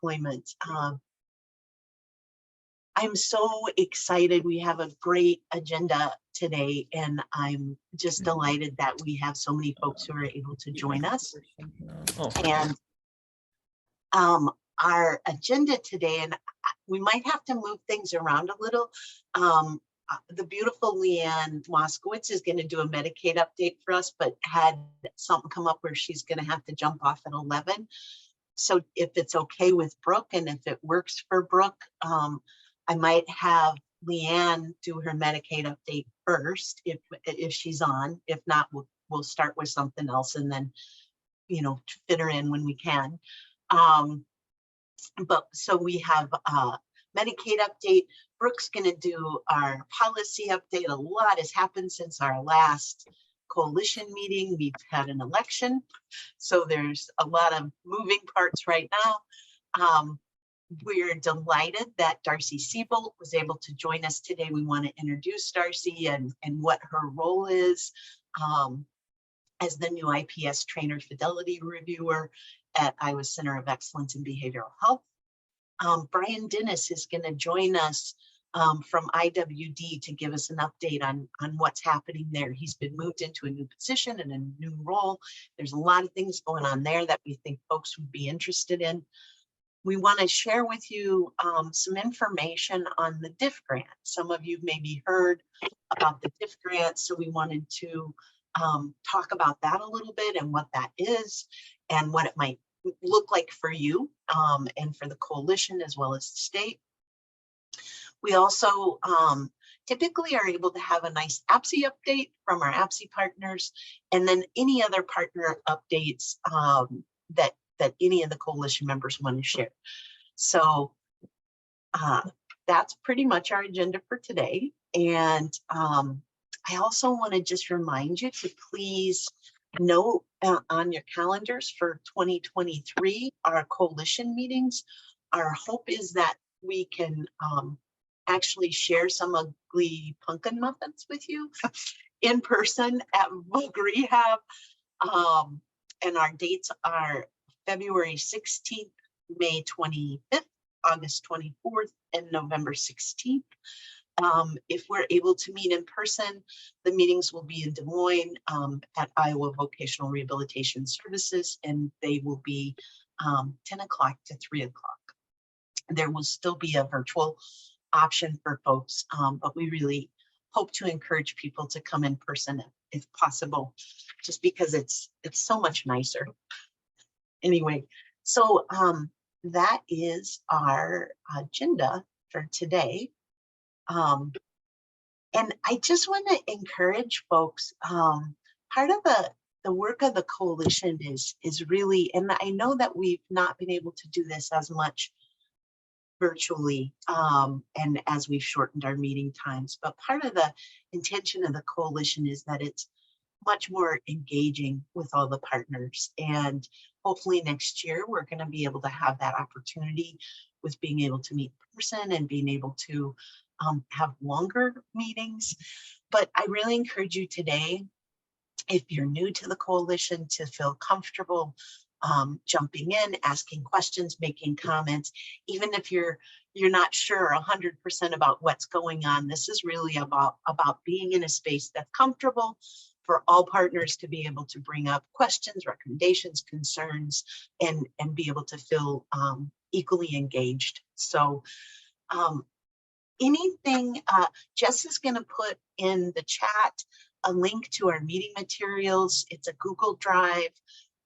employment. I'm so excited. We have a great agenda today, and I'm just delighted that we have so many folks who are able to join us. And our agenda today, and we might have to move things around a little. The beautiful Leanne Moskowitz is going to do a Medicaid update for us, but had something come up where she's going to have to jump off at 11. So if it's okay with Brooke, and if it works for Brooke, I might have Leanne do her Medicaid update first, if she's on. If not, we'll start with something else, and then, you know, fit her in when we can. But so we have Medicaid update. Brooke's going to do our policy update. A lot has happened since our last coalition meeting. We've had an election, so there's a lot of moving parts right now. We're delighted that Darcy Siebold was able to join us today. We want to introduce Darcy and what her role is as the new IPS trainer fidelity reviewer at Iowa Center of Excellence in Behavioral Health. Brian Dennis is going to join us from IWD to give us an update on what's happening there. He's been moved into a new position and a new role. There's a lot of things going on there that we think folks would be interested in. We want to share with you some information on the DIF grant. Some of you maybe heard about the DIF grant, so we wanted to talk about that a little bit and what that is and what it might look like for you and for the coalition as well as the state. We also typically are able to have a nice APSI update from our APSI partners, and then any other partner updates that any of the coalition members want to share. So that's pretty much our agenda for today. And I also want to just remind you to please note on your calendars for 2023, our coalition meetings. Our hope is that we can actually share some ugly pumpkin muffins with you in person at Vogue Rehab. And our dates are February 16th, May 25th, August 24th, and November 16th. If we're able to meet in person, the meetings will be in Des Moines at Iowa Vocational Rehabilitation Services, and they will be 10 o'clock to 3 o'clock. There will still be a virtual option for folks, but we really hope to encourage people to come in person if possible, just because it's so much nicer. Anyway, so that is our agenda for today. And I just want to encourage folks, part of the work of the coalition is really, and I know that we've not been able to do this as much virtually and as we've shortened our meeting times, but part of the intention of the coalition is that it's much more engaging with all the partners. And hopefully next year, we're going to be able to have that opportunity with being able to meet in person and being able to have longer meetings. But I really encourage you today, if you're new to the coalition, to feel comfortable jumping in, asking questions, making comments, even if you're not sure 100% about what's going on. This is really about being in a space that's comfortable for all partners to be able to bring up questions, recommendations, concerns, and be able to feel equally engaged. So anything, Jess is going to put in the chat a link to our meeting materials. It's a Google Drive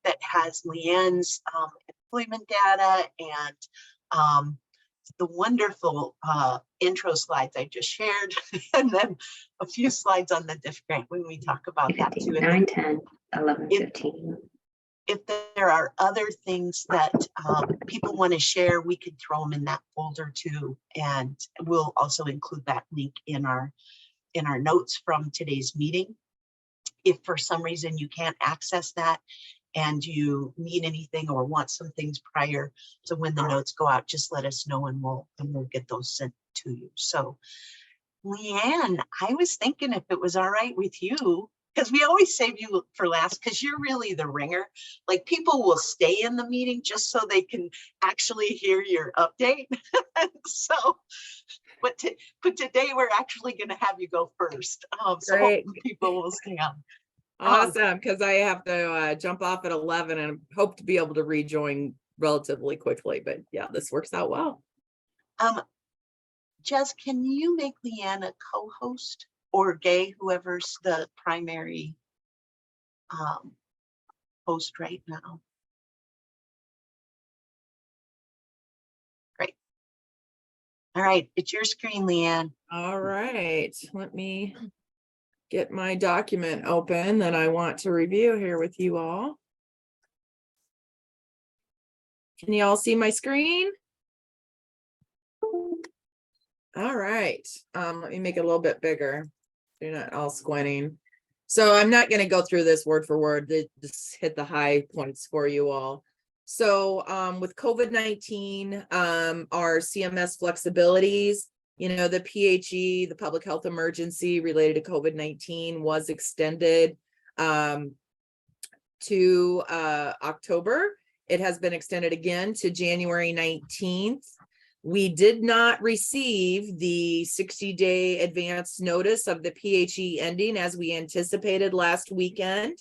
that has Leanne's employment data and the wonderful intro slides I just shared, and then a few slides on the DIF grant when we talk about that too. 9, 10, 11, 15. If there are other things that people want to share, we could throw them in that folder too, and we'll also include that link in our notes from today's meeting. If for some reason you can't access that and you need anything or want some things prior to when the notes go out, just let us know and we'll get those sent to you. So Leanne, I was thinking if it was all right with you, because we always save you for last because you're really the ringer. Like people will stay in the meeting just so they can actually hear your update. So, but today we're actually going to have you go first. So Great. hopefully people will stay on. Awesome, because I have to jump off at 11 and hope to be able to rejoin relatively quickly. But yeah, this works out well. Jess, can you make Leanne a co-host or Gay, whoever's the primary host right now? Great. All right, it's your screen, Leanne. All right, let me get my document open that I want to review here with you all. Can you all see my screen? All right, let me make it a little bit bigger. You're not all squinting. So I'm not going to go through this word for word, just hit the high points for you all. So with COVID-19, our CMS flexibilities, you know, the PHE, the public health emergency related to COVID-19 was extended to October. It has been extended again to January 19th. We did not receive the 60-day advance notice of the PHE ending as we anticipated last weekend.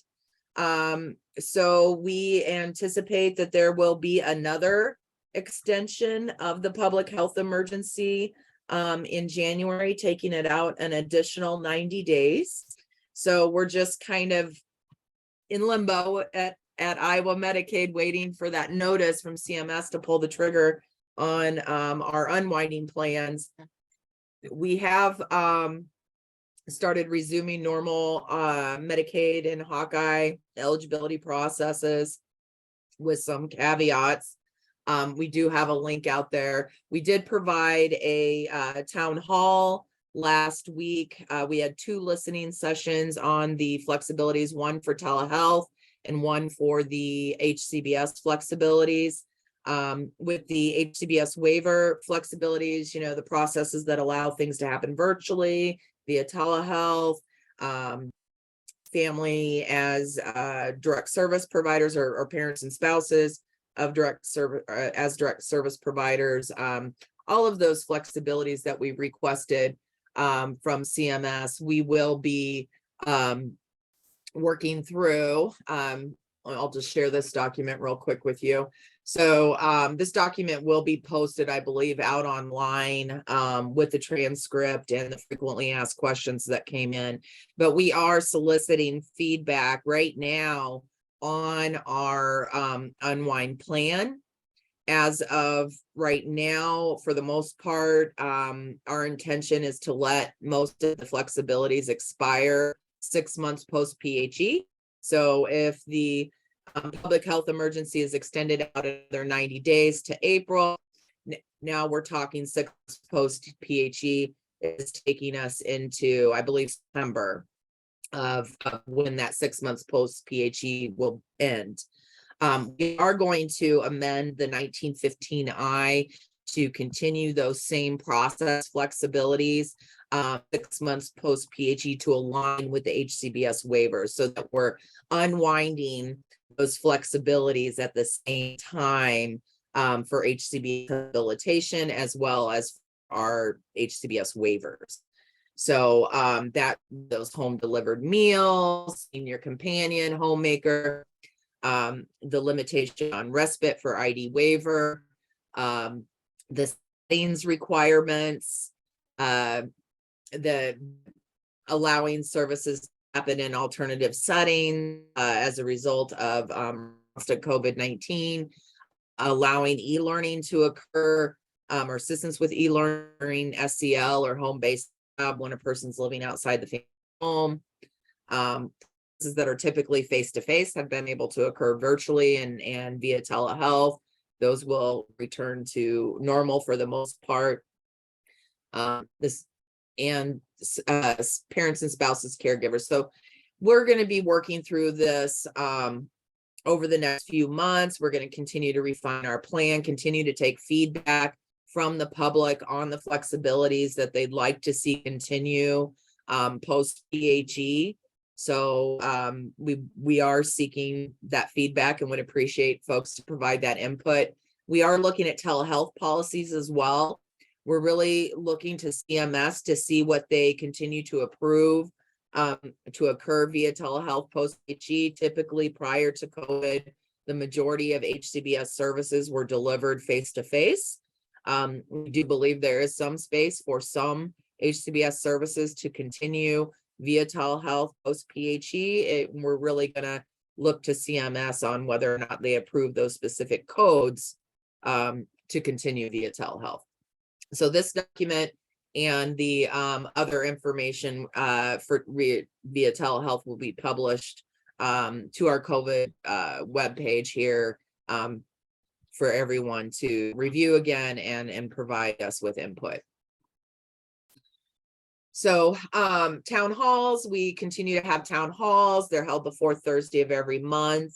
So we anticipate that there will be another extension of the public health emergency in January, taking it out an additional 90 days. So we're just kind of in limbo at Iowa Medicaid, waiting for that notice from CMS to pull the trigger on our unwinding plans. We have started resuming normal Medicaid and Hawkeye eligibility processes with some caveats. We do have a link out there. We did provide a town hall last week. We had 2 listening sessions on the flexibilities, one for telehealth and one for the HCBS flexibilities. With the HCBS waiver flexibilities, you know, the processes that allow things to happen virtually via telehealth, family as direct service providers or parents and spouses of direct service as direct service providers, all of those flexibilities that we requested from CMS, we will be working through. I'll just share this document real quick with you. So this document will be posted, I believe, out online with the transcript and the frequently asked questions that came in. But we are soliciting feedback right now on our unwind plan. As of right now, for the most part, our intention is to let most of the flexibilities expire 6 months post PHE. So if the public health emergency is extended out another 90 days to April, now we're talking 6 months post PHE is taking us into, I believe, September of when that 6 months post PHE will end. We are going to amend the 1915I to continue those same process flexibilities 6 months post PHE to align with the HCBS waivers, so that we're unwinding those flexibilities at the same time for HCBS habilitation as well as our HCBS waivers. So that those home delivered meals, senior companion, homemaker, the limitation on respite for ID waiver, the settings requirements, the allowing services to happen in alternative settings as a result of COVID-19, allowing e-learning to occur or assistance with e-learning, SEL or home-based job when a person's living outside the family home. That are typically face-to-face have been able to occur virtually and via telehealth. Those will return to normal for the most part. Parents and spouses, caregivers. So we're going to be working through this over the next few months. We're going to continue to refine our plan, continue to take feedback from the public on the flexibilities that they'd like to see continue post PHE. So we are seeking that feedback and would appreciate folks to provide that input. We are looking at telehealth policies as well. We're really looking to CMS to see what they continue to approve to occur via telehealth post-HE. Typically prior to COVID, the majority of HCBS services were delivered face-to-face. We do believe there is some space for some HCBS services to continue via telehealth post-PHE. We're really going to look to CMS on whether or not they approve those specific codes to continue via telehealth. So this document and the other information via telehealth will be published to our COVID webpage here for everyone to review again and provide us with input. So town halls, we continue to have town halls. They're held the fourth Thursday of every month.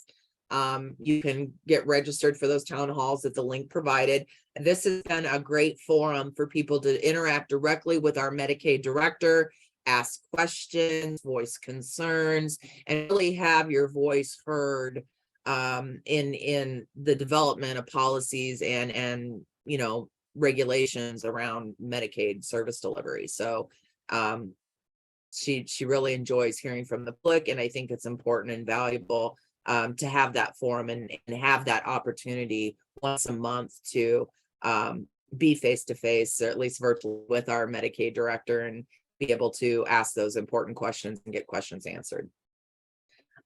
You can get registered for those town halls at the link provided. This has been a great forum for people to interact directly with our Medicaid director, ask questions, voice concerns, and really have your voice heard in the development of policies and you know, regulations around Medicaid service delivery. So she really enjoys hearing from the public, and I think it's important and valuable to have that forum and have that opportunity once a month to be face-to-face, or at least virtual, with our Medicaid director and be able to ask those important questions and get questions answered.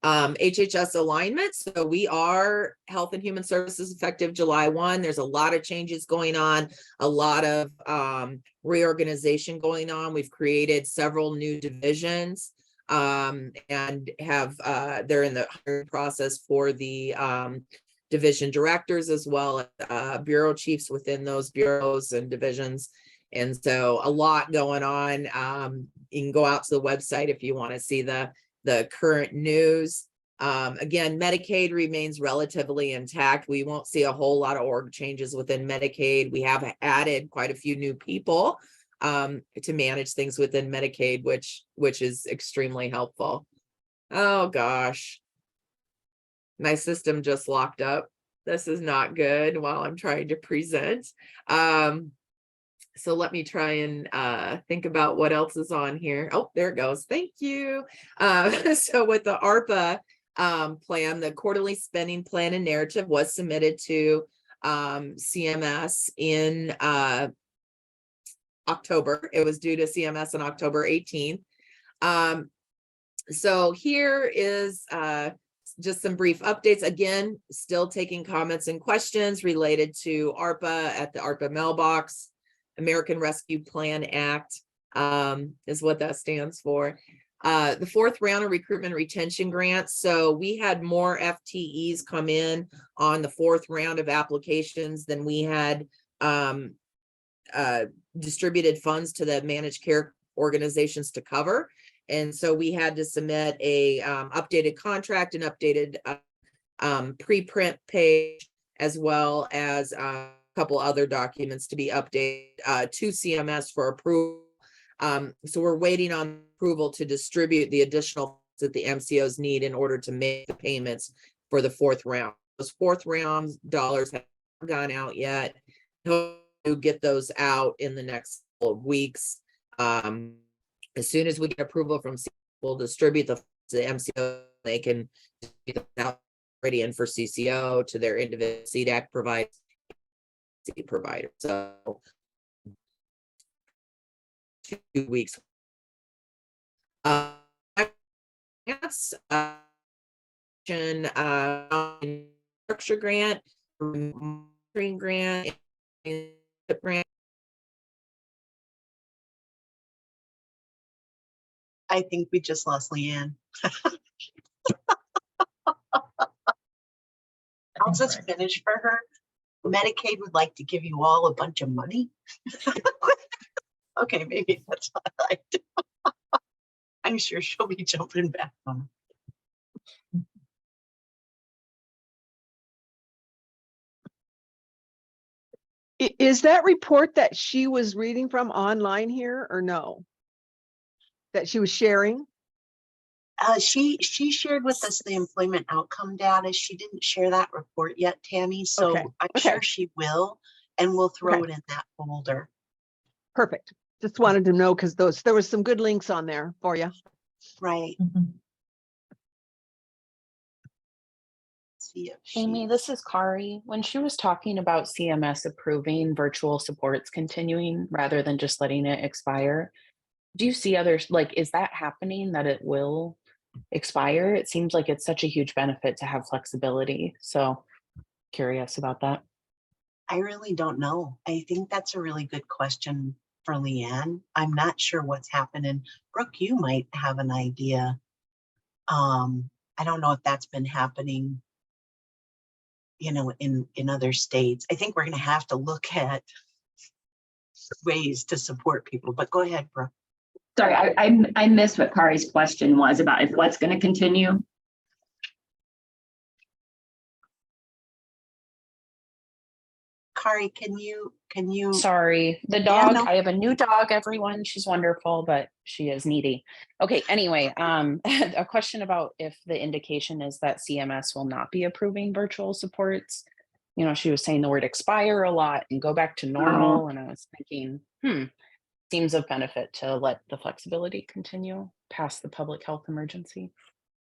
HHS alignment. So we are Health and Human Services effective July 1. There's a lot of changes going on, a lot of reorganization going on. We've created several new divisions and have they're in the hiring process for the division directors, as well as bureau chiefs within those bureaus and divisions. And so a lot going on. You can go out to the website if you want to see the current news. Again, Medicaid remains relatively intact. We won't see a whole lot of org changes within Medicaid. We have added quite a few new people to manage things within Medicaid, which is extremely helpful. Oh gosh, my system just locked up. This is not good while I'm trying to present. So let me try and think about what else is on here. Oh, there it goes. Thank you. So with the ARPA plan, the quarterly spending plan and narrative was submitted to CMS in October. It was due to CMS on October 18th. So here is just some brief updates. Again, still taking comments and questions related to ARPA at the ARPA mailbox. American Rescue Plan Act is what that stands for. The fourth round of recruitment retention grants. So we had more FTEs come in on the fourth round of applications than we had distributed funds to the managed care organizations to cover. And so we had to submit a updated contract and updated preprint page, as well as couple other documents to be updated to CMS for approval. So we're waiting on approval to distribute the additional funds that the MCOs need in order to make the payments for the fourth round. Those fourth round dollars have not gone out yet. We'll get those out in the next couple of weeks. As soon as we get approval from CMS, we'll distribute the MCO. They can get them out ready in for CCO to their individual CDAC provider. So 2 weeks. Yes, structure grant, grant. I think we just lost Leanne. I'll just finish for her. Medicaid would like to give you all a bunch of money. Okay, maybe that's what I do. I'm sure she'll be jumping back on. Is that report that she was reading from online here or no? That she was sharing? She shared with us the employment outcome data. She didn't share that report yet, Tammy, so Okay, I'm okay. sure she will, and we'll throw Okay. it in that folder. Perfect. Just wanted to know because there was some good links on there for you. Right. See if Amy, she's- this is Kari. When she was talking about CMS approving virtual supports continuing rather than just letting it expire, do you see others, like, is that happening that it will expire? It seems like it's such a huge benefit to have flexibility. So curious about that. I really don't know. I think that's a really good question for Leanne. I'm not sure what's happening. Brooke, you might have an idea. I don't know if that's been happening, you know, in other states. I think we're going to have to look at ways to support people, but go ahead, Brooke. Sorry, I missed what Kari's question was about if what's going to continue. Kari, can you, Sorry, the Yeah, dog, no. I have a new dog, everyone. She's wonderful, but she is needy. Okay, anyway, a question about if the indication is that CMS will not be approving virtual supports. You know, she was saying the word expire a lot and go back to normal, and I was thinking, seems of benefit to let the flexibility continue past the public health emergency.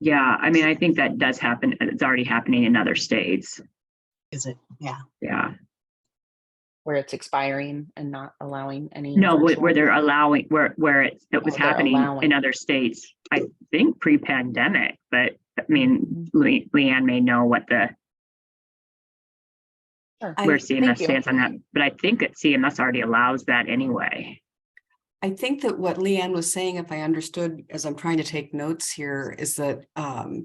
Yeah, I mean, I think that does happen. It's already happening in other states. is it? Yeah. Yeah. Where it's expiring and not allowing any. No, virtual- where they're allowing, where it was Oh, they're happening allowing. in other states, I think pre-pandemic, but I mean, Leanne may know what Sure. where Thank CMS you. stands on that, but I think that CMS already allows that anyway. I think that what Leanne was saying, if I understood, as I'm trying to take notes here, is that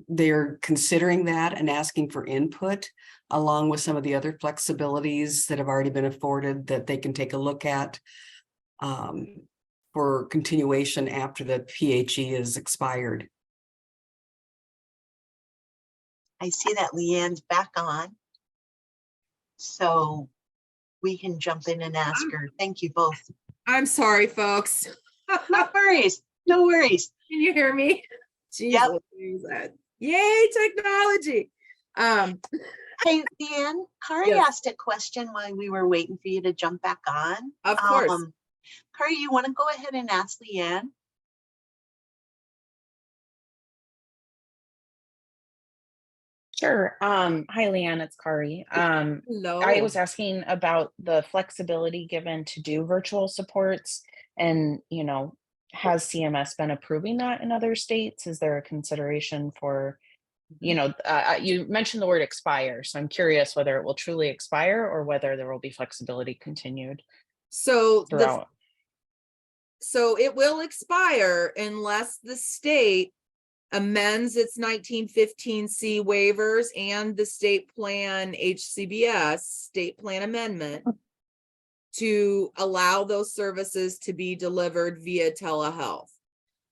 they're considering that and asking for input along with some of the other flexibilities that have already been afforded that they can take a look at for continuation after the PHE is expired. I see that Leanne's back on. So we can jump in and ask her. Thank you both. I'm sorry, folks. No worries. No worries. Can you hear me? Yep. Jesus. Yay, technology. Hey, Leanne, Kari Yes. asked a question while we were waiting for you to jump back on. Of course. Kari, you want to go ahead and ask Leanne? Sure. Hi, Leanne, it's Kari. Hello. I was asking about the flexibility given to do virtual supports and, you know, has CMS been approving that in other states? Is there a consideration for, you know, you mentioned the word expire, so I'm curious whether it will truly expire or whether there will be flexibility continued So throughout. so it will expire unless the state amends its 1915C waivers and the state plan HCBS state plan amendment to allow those services to be delivered via telehealth.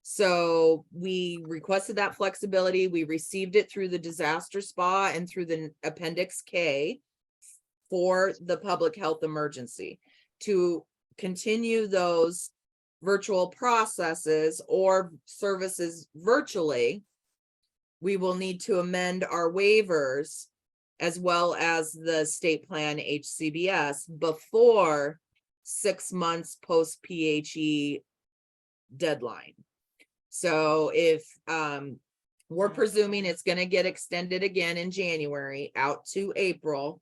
So we requested that flexibility. We received it through the disaster spa and through the Appendix K for the public health emergency to continue those virtual processes or services virtually. We will need to amend our waivers as well as the state plan HCBS before 6 months post PHE deadline. So if we're presuming it's going to get extended again in January out to April,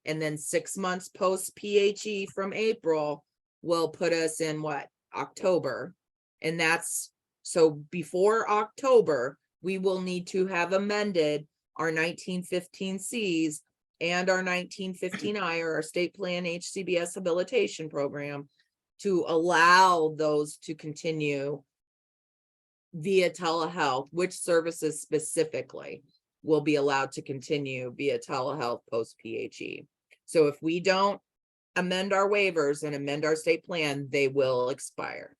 and then 6 months post PHE from April will put us in what, October. And that's, so before October, we will need to have amended our 1915 Cs and our 1915 I, or our state plan HCBS habilitation program, to allow those to continue via telehealth. Which services specifically will be allowed to continue via telehealth post PHE. So if we don't amend our waivers and amend our state plan, they will expire.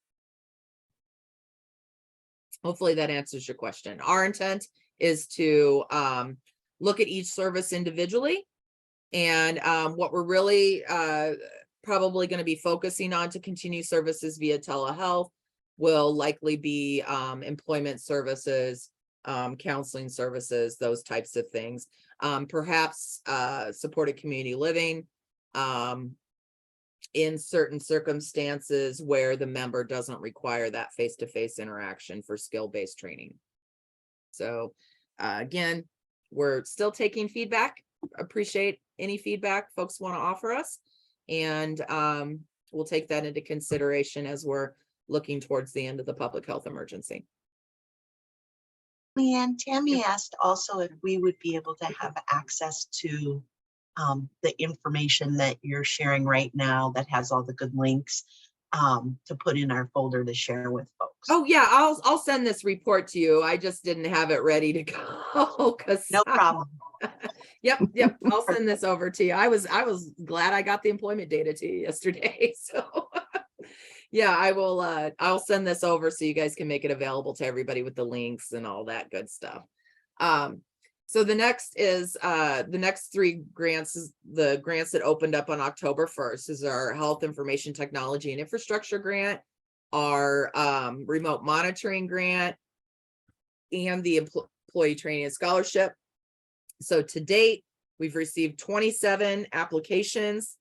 Hopefully that answers your question. Our intent is to look at each service individually. And what we're really probably going to be focusing on to continue services via telehealth will likely be employment services, counseling services, those types of things. Perhaps supported community living in certain circumstances where the member doesn't require that face-to-face interaction for skill-based training. So again, we're still taking feedback. Appreciate any feedback folks want to offer us. And we'll take that into consideration as we're looking towards the end of the public health emergency. Leanne, Tammy asked also if we would be able to have access to the information that you're sharing right now that has all the good links to put in our folder to share with folks. Oh yeah, I'll send this report to you. I just didn't have it ready to go because No problem. Yep. I'll send this over to you. I was glad I got the employment data to you yesterday. So yeah, I will I'll send this over so you guys can make it available to everybody with the links and all that good stuff. So the next is the next three grants is the grants that opened up on October 1st is our Health Information Technology and Infrastructure Grant, our Remote Monitoring Grant, and the Employee Training and Scholarship. So to date, we've received 27 applications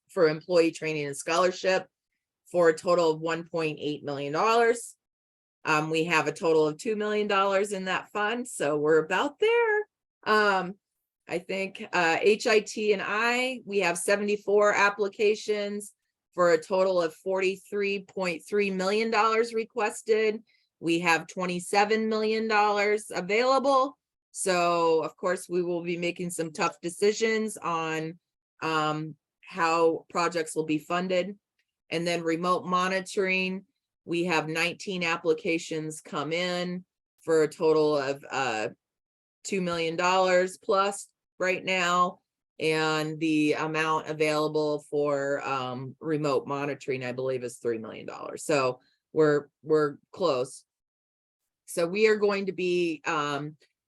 for employee training and scholarship for a total of $1.8 million. We have a total of $2 million in that fund, so we're about there. I think HIT and we have 74 applications for a total of $43.3 million requested. We have $27 million available. So of course, we will be making some tough decisions on how projects will be funded. And then remote monitoring, we have 19 applications come in for a total of $2 million plus right now. And the amount available for remote monitoring, I believe, is $3 million. So we're close. So we are going to be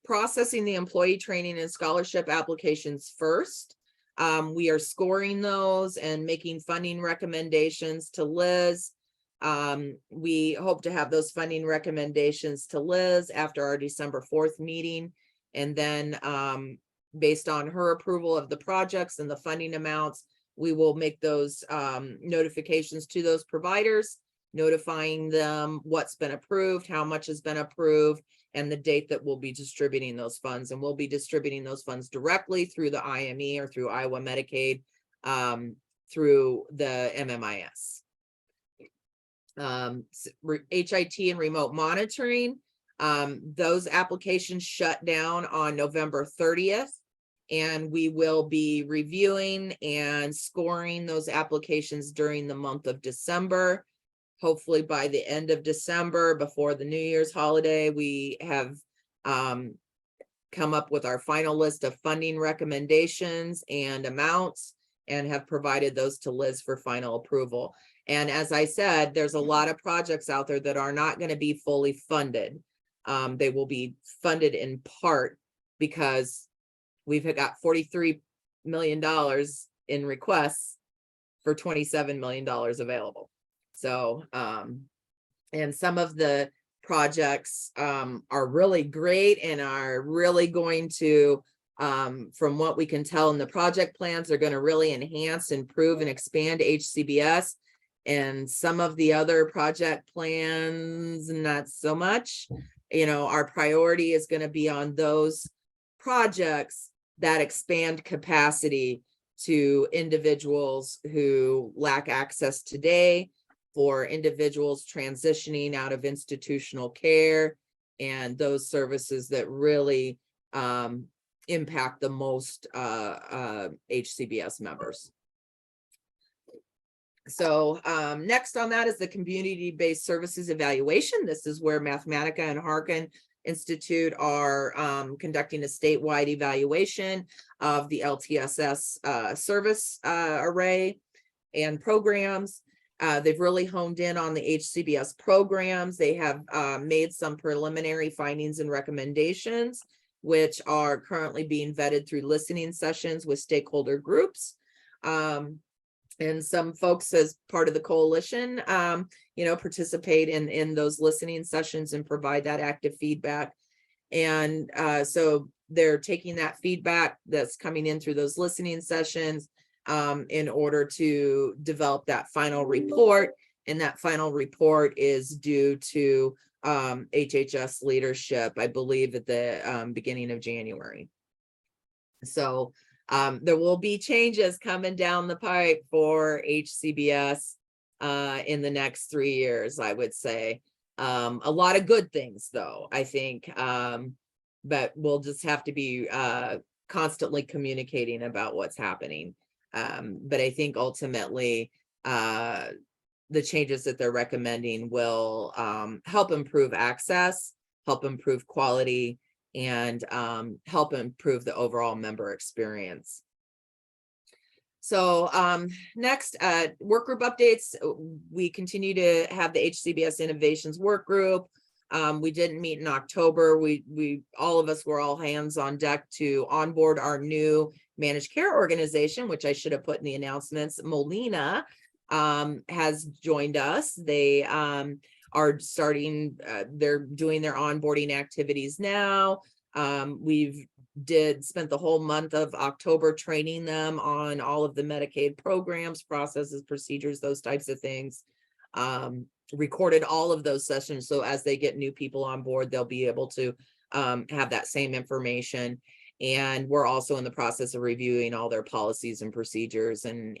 processing the employee training and scholarship applications first. We are scoring those and making funding recommendations to Liz. We hope to have those funding recommendations to Liz after our December 4th meeting. And then based on her approval of the projects and the funding amounts, we will make those notifications to those providers, notifying them what's been approved, how much has been approved, and the date that we'll be distributing those funds. And we'll be distributing those funds directly through the IME or through Iowa Medicaid through the MMIS. HIT and remote monitoring, those applications shut down on November 30th, and we will be reviewing and scoring those applications during the month of December. Hopefully by the end of December, before the New Year's holiday, we have come up with our final list of funding recommendations and amounts and have provided those to Liz for final approval. And as I said, there's a lot of projects out there that are not going to be fully funded. They will be funded in part because we've got $43 million in requests for $27 million available. So, and some of the projects are really great and are really going to, from what we can tell in the project plans, they're going to really enhance, improve, and expand HCBS. And some of the other project plans, not so much. You know, our priority is going to be on those projects that expand capacity to individuals who lack access today, for individuals transitioning out of institutional care, and those services that really impact the most HCBS members. So next on that is the community-based services evaluation. This is where Mathematica and Harkin Institute are conducting a statewide evaluation of the LTSS service array and programs. They've really honed in on the HCBS programs. They have made some preliminary findings and recommendations, which are currently being vetted through listening sessions with stakeholder groups. And some folks, as part of the coalition, you know, participate in those listening sessions and provide that active feedback. And so they're taking that feedback that's coming in through those listening sessions in order to develop that final report. And that final report is due to HHS leadership, I believe, at the beginning of January. So there will be changes coming down the pipe for HCBS in the next 3 years, I would say. A lot of good things, though, I think, but we'll just have to be constantly communicating about what's happening. But I think ultimately, the changes that they're recommending will help improve access, help improve quality, and help improve the overall member experience. So next, work group updates. We continue to have the HCBS Innovations Work Group. We didn't meet in October. We all of us were all hands on deck to onboard our new managed care organization, which I should have put in the announcements. Molina has joined us. They are starting, they're doing their onboarding activities now. We've spent the whole month of October training them on all of the Medicaid programs, processes, procedures, those types of things. Recorded all of those sessions, so as they get new people on board, they'll be able to have that same information. And we're also in the process of reviewing all their policies and procedures and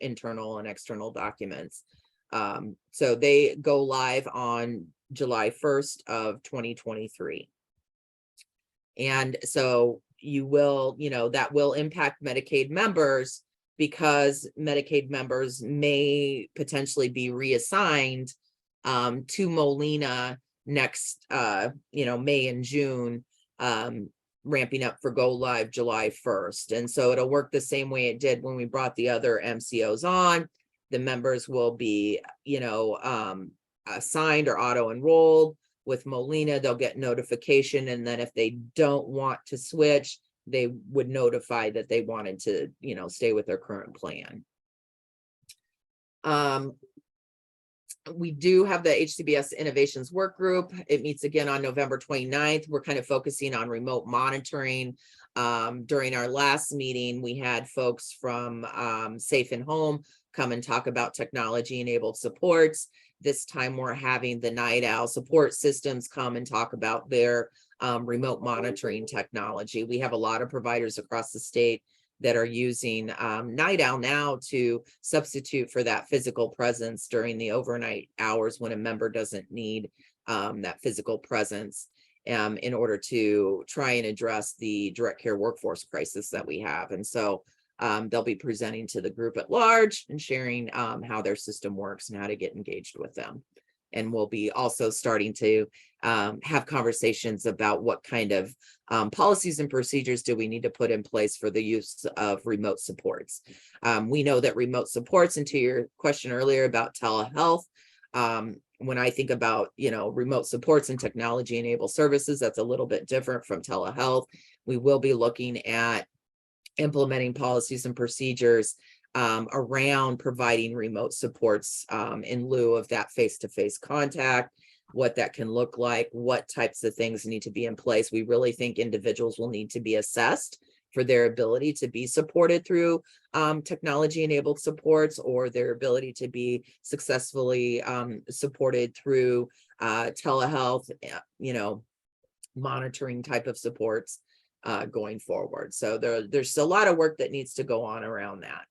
internal and external documents. So they go live on July 1st of 2023. And so you will, that will impact Medicaid members, because Medicaid members may potentially be reassigned to Molina next, May and June, ramping up for go live July 1st. And so it'll work the same way it did when we brought the other MCOs on. The members will be, assigned or auto enrolled. With Molina, they'll get notification, and then if they don't want to switch, they would notify that they wanted to, stay with their current plan. We do have the HCBS Innovations Work Group. It meets again on November 29th. We're kind of focusing on remote monitoring. During our last meeting, we had folks from Safe and Home come and talk about technology-enabled supports. This time we're having the Night Owl support systems come and talk about their remote monitoring technology. We have a lot of providers across the state that are using Night Owl now to substitute for that physical presence during the overnight hours when a member doesn't need that physical presence, in order to try and address the direct care workforce crisis that we have. And so they'll be presenting to the group at large and sharing how their system works and how to get engaged with them. And we'll be also starting to have conversations about what kind of policies and procedures do we need to put in place for the use of remote supports. We know that remote supports, and to your question earlier about telehealth, when I think about, remote supports and technology-enabled services, that's a little bit different from telehealth. We will be looking at implementing policies and procedures around providing remote supports in lieu of that face-to-face contact, what that can look like, what types of things need to be in place. We really think individuals will need to be assessed for their ability to be supported through technology-enabled supports, or their ability to be successfully supported through telehealth, monitoring type of supports going forward. So there's a lot of work that needs to go on around that.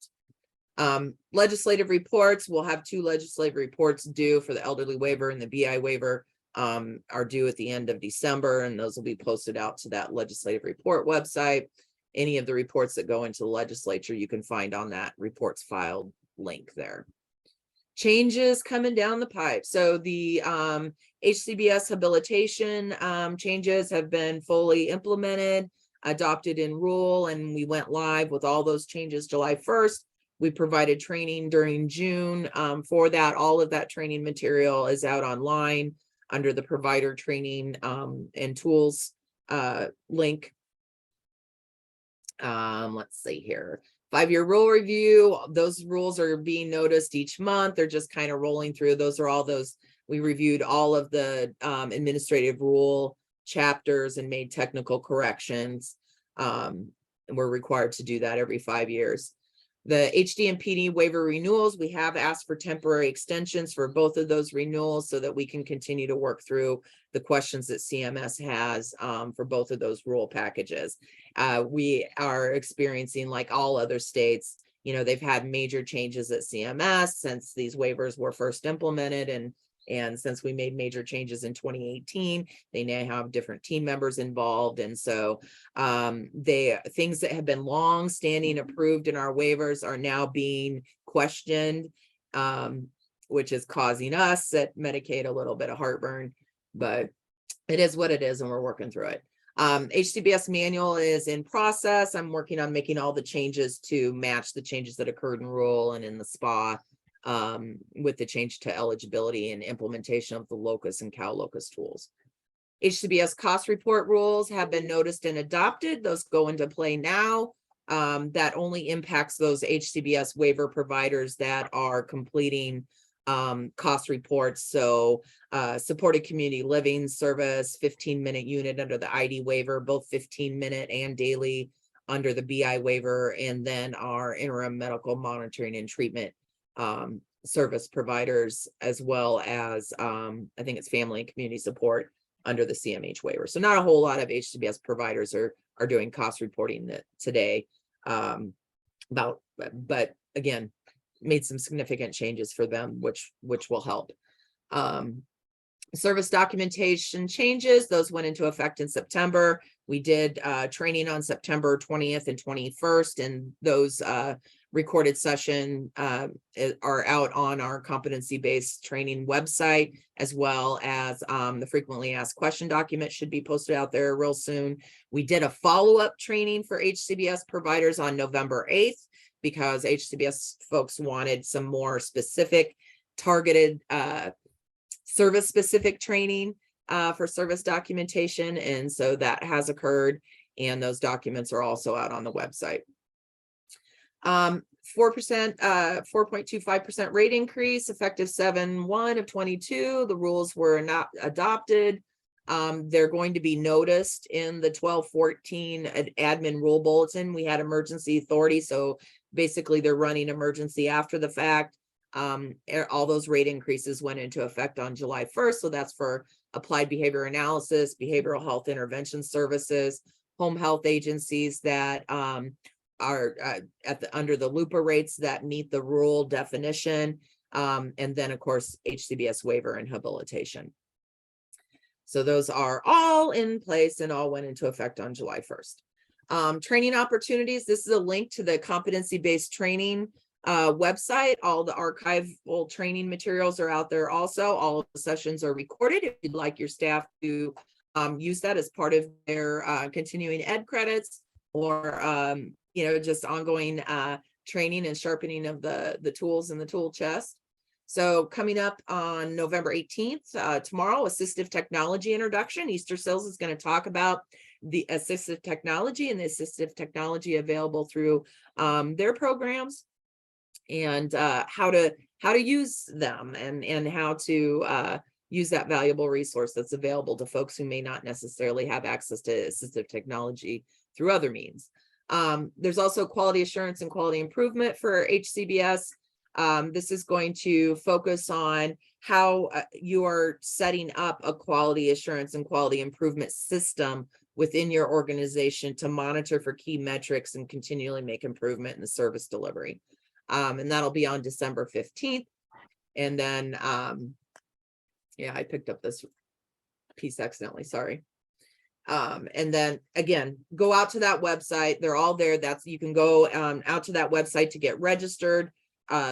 Legislative reports, we'll have 2 legislative reports due for the elderly waiver and the BI waiver are due at the end of December, and those will be posted out to that legislative report website. Any of the reports that go into the legislature, you can find on that reports filed link there. Changes coming down the pipe. So the HCBS habilitation changes have been fully implemented, adopted in rule, and we went live with all those changes July 1st. We provided training during June for that. All of that training material is out online under the provider training and tools link. Let's see here. 5-year rule review. Those rules are being noticed each month. They're just kind of rolling through. Those are all those. We reviewed all of the administrative rule chapters and made technical corrections. And we're required to do that every 5 years. The HD and PD waiver renewals, we have asked for temporary extensions for both of those renewals so that we can continue to work through the questions that CMS has for both of those rule packages. We are experiencing, like all other states, you know, they've had major changes at CMS since these waivers were first implemented, and since we made major changes in 2018, they now have different team members involved. And so things that have been long standing approved in our waivers are now being questioned, which is causing us at Medicaid a little bit of heartburn, but it is what it is and we're working through it. HCBS manual is in process. I'm working on making all the changes to match the changes that occurred in rural and in the SPA, with the change to eligibility and implementation of the locus and CalLocus tools. HCBS cost report rules have been noticed and adopted. Those go into play now. That only impacts those HCBS waiver providers that are completing cost reports. So supported community living service, 15-minute unit under the ID waiver, both 15-minute and daily under the BI waiver, and then our interim medical monitoring and treatment service providers, as well as I think it's family and community support under the CMH waiver. So not a whole lot of HCBS providers are doing cost reporting today, but again, made some significant changes for them, which will help. Service documentation changes, those went into effect in September. We did training on September 20th and 21st, and those recorded session are out on our competency-based training website, as well as the frequently asked question document should be posted out there real soon. We did a follow-up training for HCBS providers on November 8th because HCBS folks wanted some more specific targeted service-specific training for service documentation. And so that has occurred, and those documents are also out on the website. 4.25% rate increase effective 7/1 of 22. The rules were not adopted. They're going to be noticed in the 1214 admin rule bulletin. We had emergency authority, so basically they're running emergency after the fact. All those rate increases went into effect on July 1st. So that's for applied behavior analysis, behavioral health intervention services, home health agencies that are under the LUPA rates that meet the rural definition. And then of course, HCBS waiver and habilitation. So those are all in place and all went into effect on July 1st. Training opportunities. This is a link to the competency-based training website. All the archival training materials are out there also. All of the sessions are recorded if you'd like your staff to use that as part of their continuing ed credits, or just ongoing training and sharpening of the tools in the tool chest. So coming up on November 18th, tomorrow, assistive technology introduction. Easter Seals is going to talk about the assistive technology and the assistive technology available through their programs, and how to use them, and how to use that valuable resource that's available to folks who may not necessarily have access to assistive technology through other means. There's also quality assurance and quality improvement for HCBS. This is going to focus on how you are setting up a quality assurance and quality improvement system within your organization to monitor for key metrics and continually make improvement in the service delivery. And that'll be on December 15th. And then, I picked up this piece accidentally, sorry. And then again, go out to that website. They're all there. You can go out to that website to get registered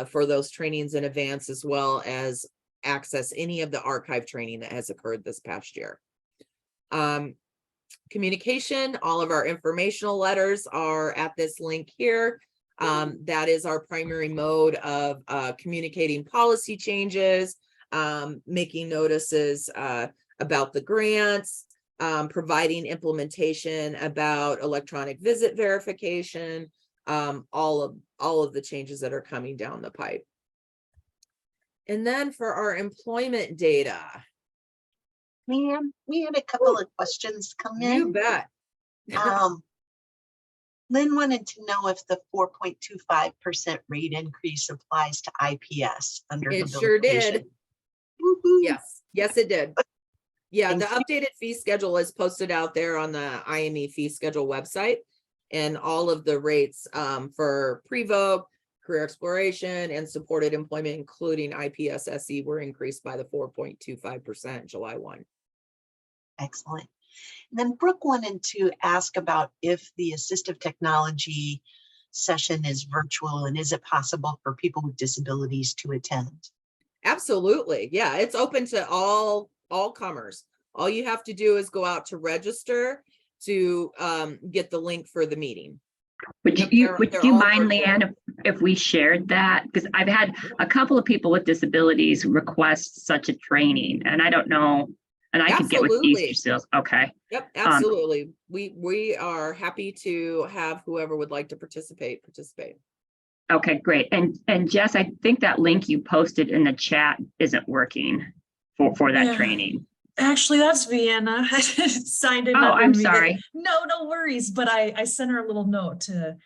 for those trainings in advance, as well as access any of the archive training that has occurred this past year. Communication, all of our informational letters are at this link here. That is our primary mode of communicating policy changes, making notices about the grants, providing implementation about electronic visit verification, all of the changes that are coming down the pipe. And then for our employment data, Leanne, we had a couple of questions come You in. bet. Lynn wanted to know if the 4.25% rate increase applies to IPS under It sure did. habilitation. Woo-hoo. Yes, yes, it did. Yeah, the Thank updated fee schedule is posted out there on the IME fee schedule website. And all of the rates for pre-voc, career exploration, and supported employment, including IPSSE, were increased by the 4.25% July 1. Excellent. And then Brooke wanted to ask about if the assistive technology session is virtual and is it possible for people with disabilities to attend? Absolutely. Yeah, it's open to all comers. All you have to do is go out to register to get the link for the meeting. Would Yep, you, they're- would they're you all mind, virtual. Leanne, if we shared that? Because I've had a couple of people with disabilities request such a training, and I don't know, and I could get with Absolutely. Easter seals. Okay. Yep, absolutely. We are happy to have whoever would like to participate. Okay, great. And Jess, I think that link you posted in the chat isn't working for that Yeah. training. Actually, that's Vienna. I signed in. Oh, under I'm me that- sorry. No worries. But I sent her a little note to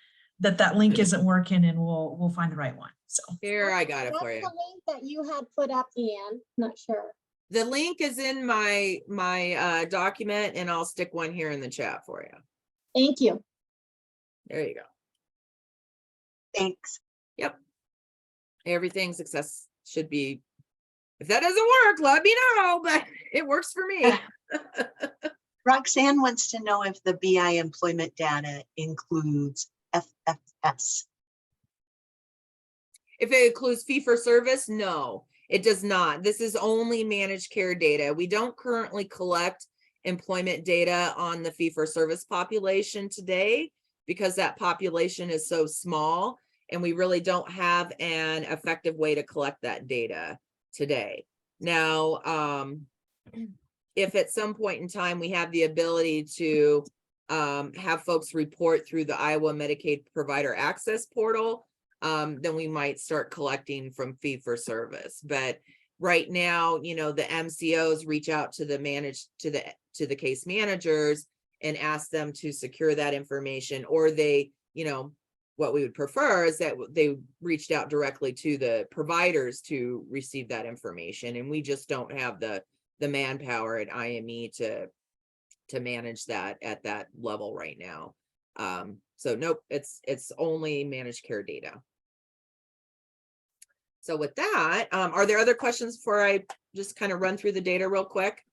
that link isn't working, and we'll find the right one. So Here, I got it What's for you. the link that you had put up, Ian? Not sure. The link is in my document, and I'll stick one here in the chat for you. Thank you. There you go. Thanks. Everything success should be. If that doesn't work, let me know, but it works for me. Roxanne wants to know if the BI employment data includes FFS. If it includes fee for service, no, it does not. This is only managed care data. We don't currently collect employment data on the fee for service population today because that population is so small and we really don't have an effective way to collect that data today. Now, if at some point in time we have the ability to have folks report through the Iowa Medicaid Provider Access Portal, then we might start collecting from fee for service. But right now, the MCOs reach out to the case managers and ask them to secure that information, or they, what we would prefer is that they reached out directly to the providers to receive that information. And we just don't have the manpower at IME to manage that at that level right now. So nope, it's only managed care data. So with that, are there other questions before I just kind of run through the data real quick?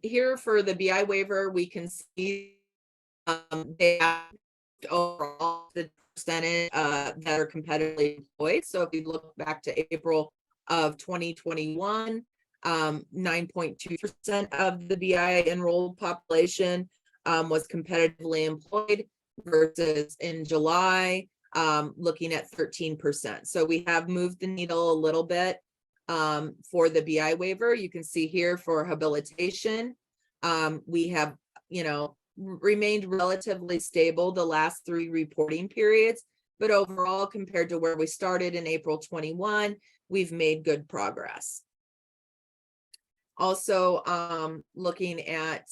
Here for the BI waiver, we can see they have overall the percentage that are competitively employed. So if we look back to April of 2021, 9.2% of the BI enrolled population was competitively employed versus in July, looking at 13%. So we have moved the needle a little bit for the BI waiver. You can see here for habilitation, we have, remained relatively stable the last 3 reporting periods, but overall, compared to where we started in April 21, we've made good progress. Also, looking at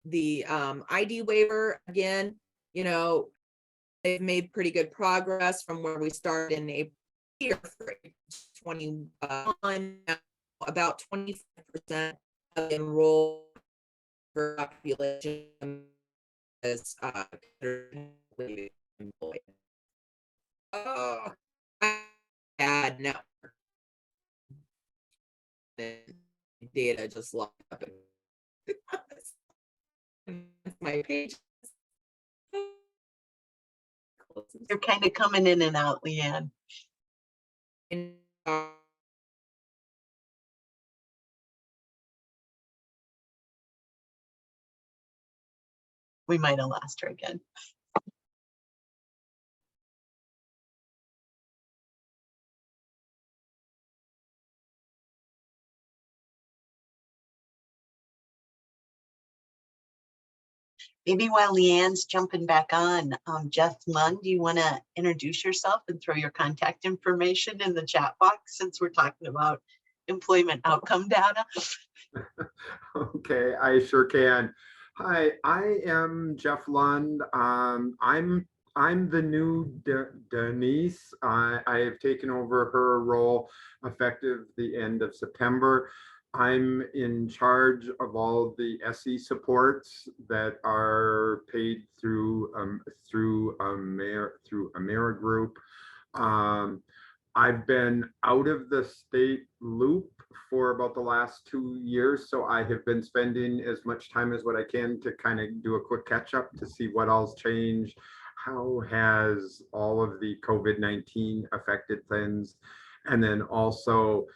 the ID waiver, again, they've made pretty good progress from where we started in April here for 21, about 25% of enrolled population is employed. Oh, bad network. Data just locked up. My page. You're kind of coming in and out, Leanne. We might have lost her again. Maybe while Leanne's jumping back on, Jeff Lund, do you want to introduce yourself and throw your contact information in the chat box since we're talking about employment outcome data? Okay, I sure can. Hi, I am Jeff Lund. I'm the new Denise. I have taken over her role effective the end of September. I'm in charge of all the SE supports that are paid through Amera Group. I've been out of the state loop for about the last 2 years, so I have been spending as much time as what I can to kind of do a quick catch up to see what all's changed. How has all of the COVID-19 affected things? And then also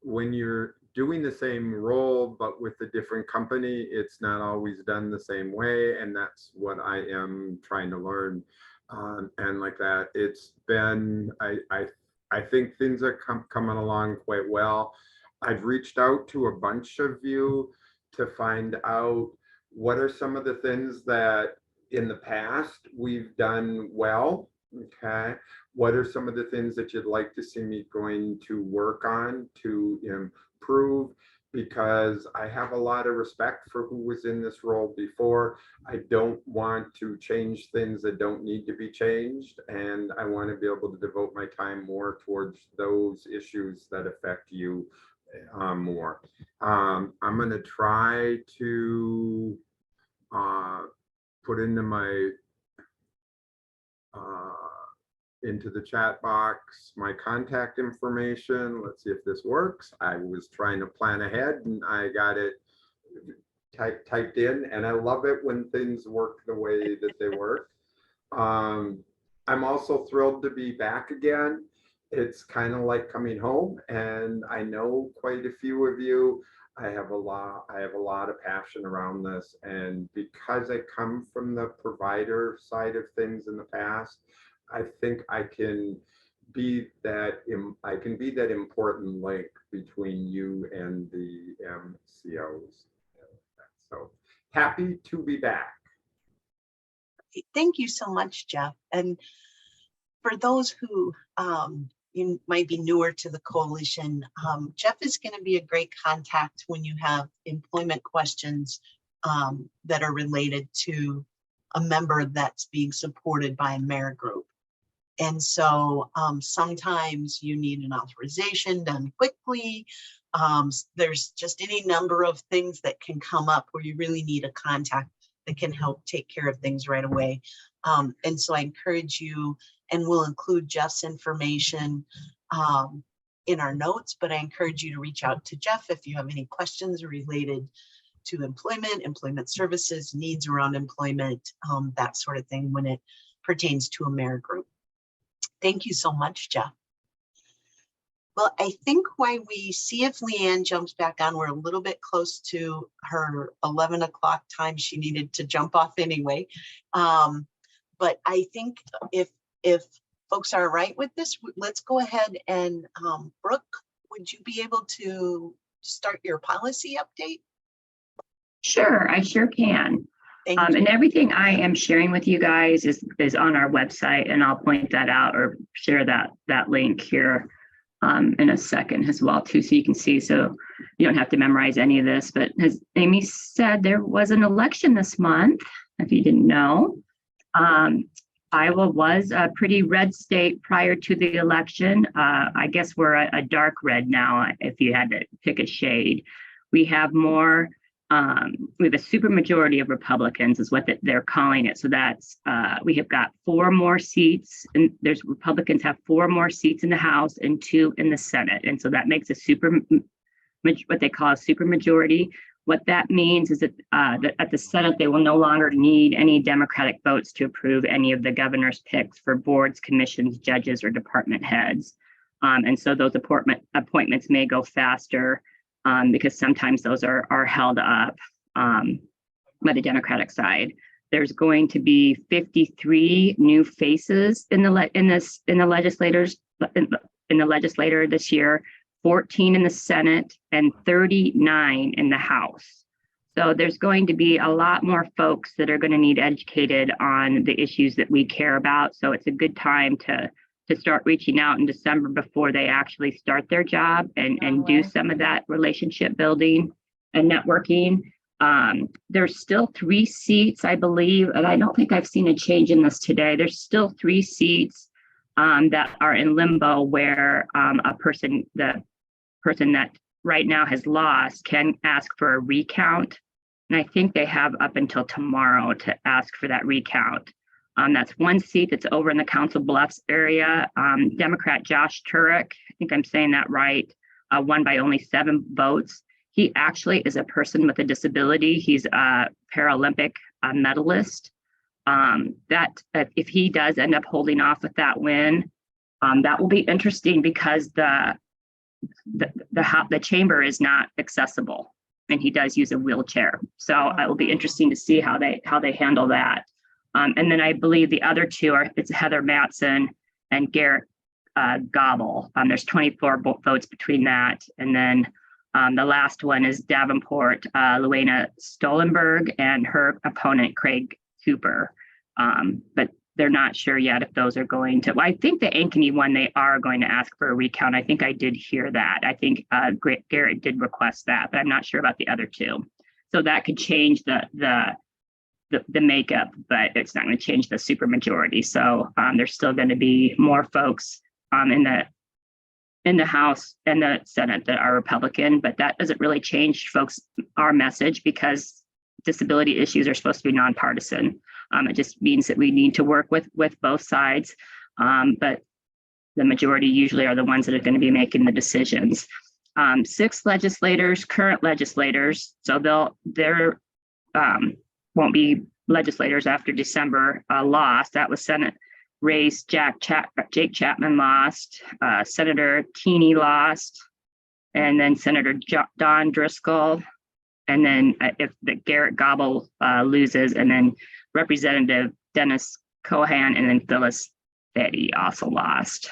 when you're doing the same role, but with a different company, it's not always done the same way. And that's what I am trying to learn. And like that, it's been, I think things are coming along quite well. I've reached out to a bunch of you to find out what are some of the things that in the past we've done well. Okay. What are some of the things that you'd like to see me going to work on to improve? Because I have a lot of respect for who was in this role before. I don't want to change things that don't need to be changed. And I want to be able to devote my time more towards those issues that affect you more. I'm going to try to put into my into the chat box my contact information. Let's see if this works. I was trying to plan ahead and I got it typed in, and I love it when things work the way that they work. I'm also thrilled to be back again. It's kind of like coming home, and I know quite a few of you. I have a lot of passion around this, and because I come from the provider side of things in the past, I think I can be that important link between you and the MCOs. So happy to be back. Thank you so much, Jeff. And for those who you might be newer to the coalition, Jeff is going to be a great contact when you have employment questions that are related to a member that's being supported by Amera Group. And so sometimes you need an authorization done quickly. There's just any number of things that can come up where you really need a contact that can help take care of things right away. And so I encourage you, and we'll include Jeff's information in our notes, but I encourage you to reach out to Jeff if you have any questions related to employment services, needs around employment, that sort of thing when it pertains to Amera Group. Thank you so much, Jeff. Well, I think while we see if Leanne jumps back on, we're a little bit close to her 11 o'clock time she needed to jump off anyway. But I think if folks are all right with this, let's go ahead and Brooke, would you be able to start your policy update? Sure, I sure can. Thank you. And everything I am sharing with you guys is on our website, and I'll point that out or share that link here in a second as well too, so you can see, so you don't have to memorize any of this. But as Amy said, there was an election this month, if you didn't know. Iowa was a pretty red state prior to the election. I guess we're a dark red now, if you had to pick a shade. We have more, we have a super majority of Republicans is what they're calling it. So that's, we have got 4 more seats, and Republicans have 4 more seats in the House and 2 in the Senate. And so that makes a what they call a super majority. What that means is that at the Senate, they will no longer need any Democratic votes to approve any of the governor's picks for boards, commissions, judges, or department heads. And so those appointments may go faster because sometimes those are held up by the Democratic side. There's going to be 53 new faces in the legislature this year, 14 in the Senate, and 39 in the House. So there's going to be a lot more folks that are going to need educated on the issues that we care about. So it's a good time to start reaching out in December before they actually start their job and do some of that relationship building and networking. There's still 3 seats, I believe, and I don't think I've seen a change in this today. There's still 3 seats that are in limbo where the person that right now has lost can ask for a recount. And I think they have up until tomorrow to ask for that recount. That's 1 seat that's over in the Council Bluffs area. Democrat Josh Turek, I think I'm saying that right, won by only 7 votes. He actually is a person with a disability. He's a Paralympic medalist. If he does end up holding off with that win, that will be interesting because the chamber is not accessible, and he does use a wheelchair. So it will be interesting to see how they handle that. And then I believe the other 2 it's Heather Matson and Garrett Gobble. There's 24 votes between that, and then the last one is Davenport, Luana Stolenberg, and her opponent, Craig Cooper. But they're not sure yet if those are going to, well, I think the Ankeny one, they are going to ask for a recount. I think I did hear that. I think Garrett did request that, but I'm not sure about the other 2. So that could change the makeup, but it's not going to change the supermajority. So there's still going to be more folks in the House and the Senate that are Republican, but that doesn't really change our message because disability issues are supposed to be nonpartisan. It just means that we need to work with both sides, but the majority usually are the ones that are going to be making the decisions. 6 legislators, current legislators, so they're won't be legislators after December lost. That was Senate race. Jake Chapman lost, Senator Keeney lost, and then Senator Don Driscoll, and then if the Garrett Gobble loses, and then Representative Dennis Cohan, and then Phyllis Betty also lost.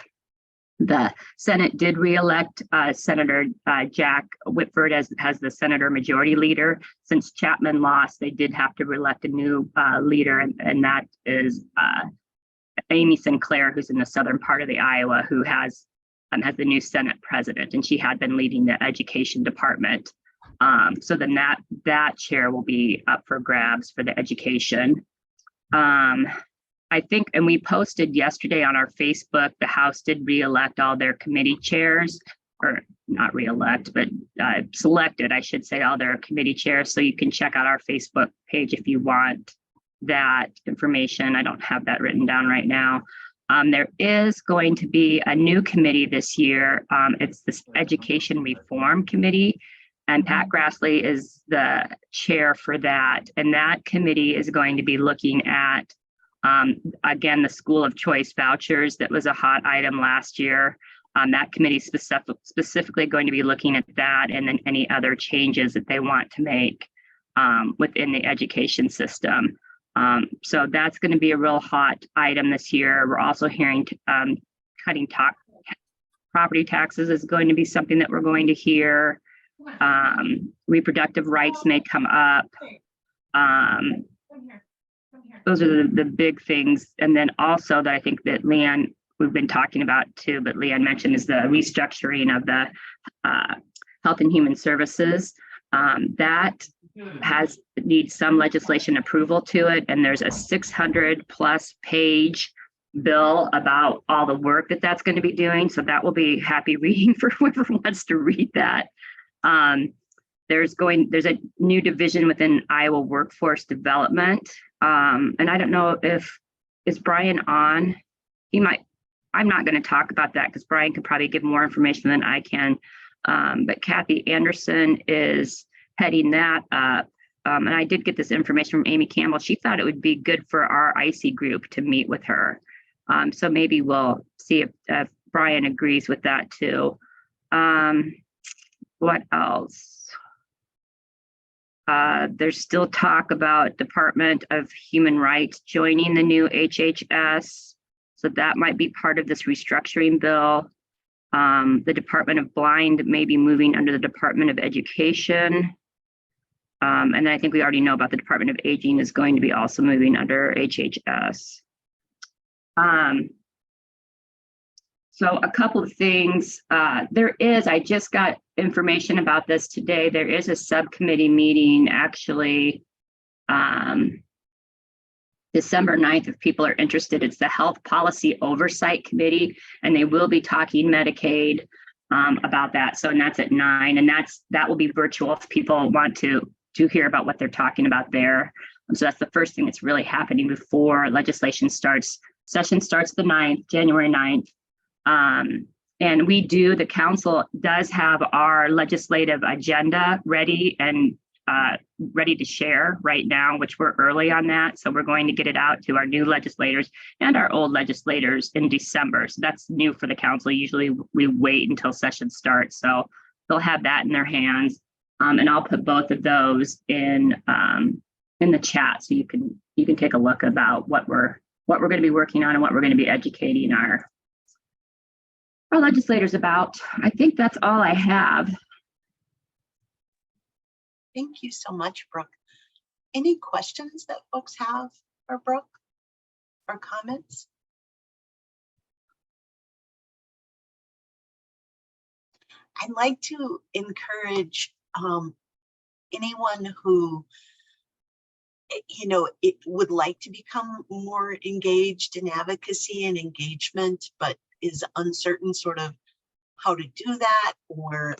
The Senate did reelect Senator Jack Whitford as the senator majority leader. Since Chapman lost, they did have to reelect a new leader, and that is Amy Sinclair, who's in the southern part of the Iowa, who has the new Senate president, and she had been leading the education department. So then that chair will be up for grabs for the education. I think, and we posted yesterday on our Facebook, the House did reelect all their committee chairs, or not reelect, but selected, I should say, all their committee chairs. So you can check out our Facebook page if you want that information. I don't have that written down right now. There is going to be a new committee this year. It's this Education Reform Committee, and Pat Grassley is the chair for that. And that committee is going to be looking at, again, the school of choice vouchers. That was a hot item last year. That committee is specifically going to be looking at that, and then any other changes that they want to make within the education system. So that's going to be a real hot item this year. We're also hearing cutting property taxes is going to be something that we're going to hear. Reproductive rights may come up. Those are the big things. And then also that I think that Leanne, we've been talking about too, but Leanne mentioned, is the restructuring of the Health and Human Services. That needs some legislation approval to it. And there's a 600+ page bill about all the work that's going to be doing. So that will be happy reading for whoever wants to read that. There's a new division within Iowa Workforce Development. And I don't know is Brian on? He might. I'm not going to talk about that because Brian could probably give more information than I can. But Kathy Anderson is heading that up. And I did get this information from Amy Campbell. She thought it would be good for our IC group to meet with her. So maybe we'll see if Brian agrees with that too. What else? There's still talk about Department of Human Rights joining the new HHS. So that might be part of this restructuring bill. The Department of Blind may be moving under the Department of Education. And then I think we already know about the Department of Aging is going to be also moving under HHS. So a couple of things, I just got information about this today. There is a subcommittee meeting actually December 9th, if people are interested. It's the Health Policy Oversight Committee, and they will be talking Medicaid about that. So, and that's at 9, and that will be virtual if people want to hear about what they're talking about there. So that's the first thing that's really happening before legislation starts. Session starts the 9th, January 9th. And the council does have our legislative agenda ready and ready to share right now, which we're early on that. So we're going to get it out to our new legislators and our old legislators in December. So that's new for the council. Usually we wait until session starts. So they'll have that in their hands. And I'll put both of those in the chat so you can take a look about what we're going to be working on and what we're going to be educating our legislators about. I think that's all I have. Thank you so much, Brooke. Any questions that folks have for Brooke or comments? I'd like to encourage anyone who, it would like to become more engaged in advocacy and engagement, but is uncertain sort of how to do that, or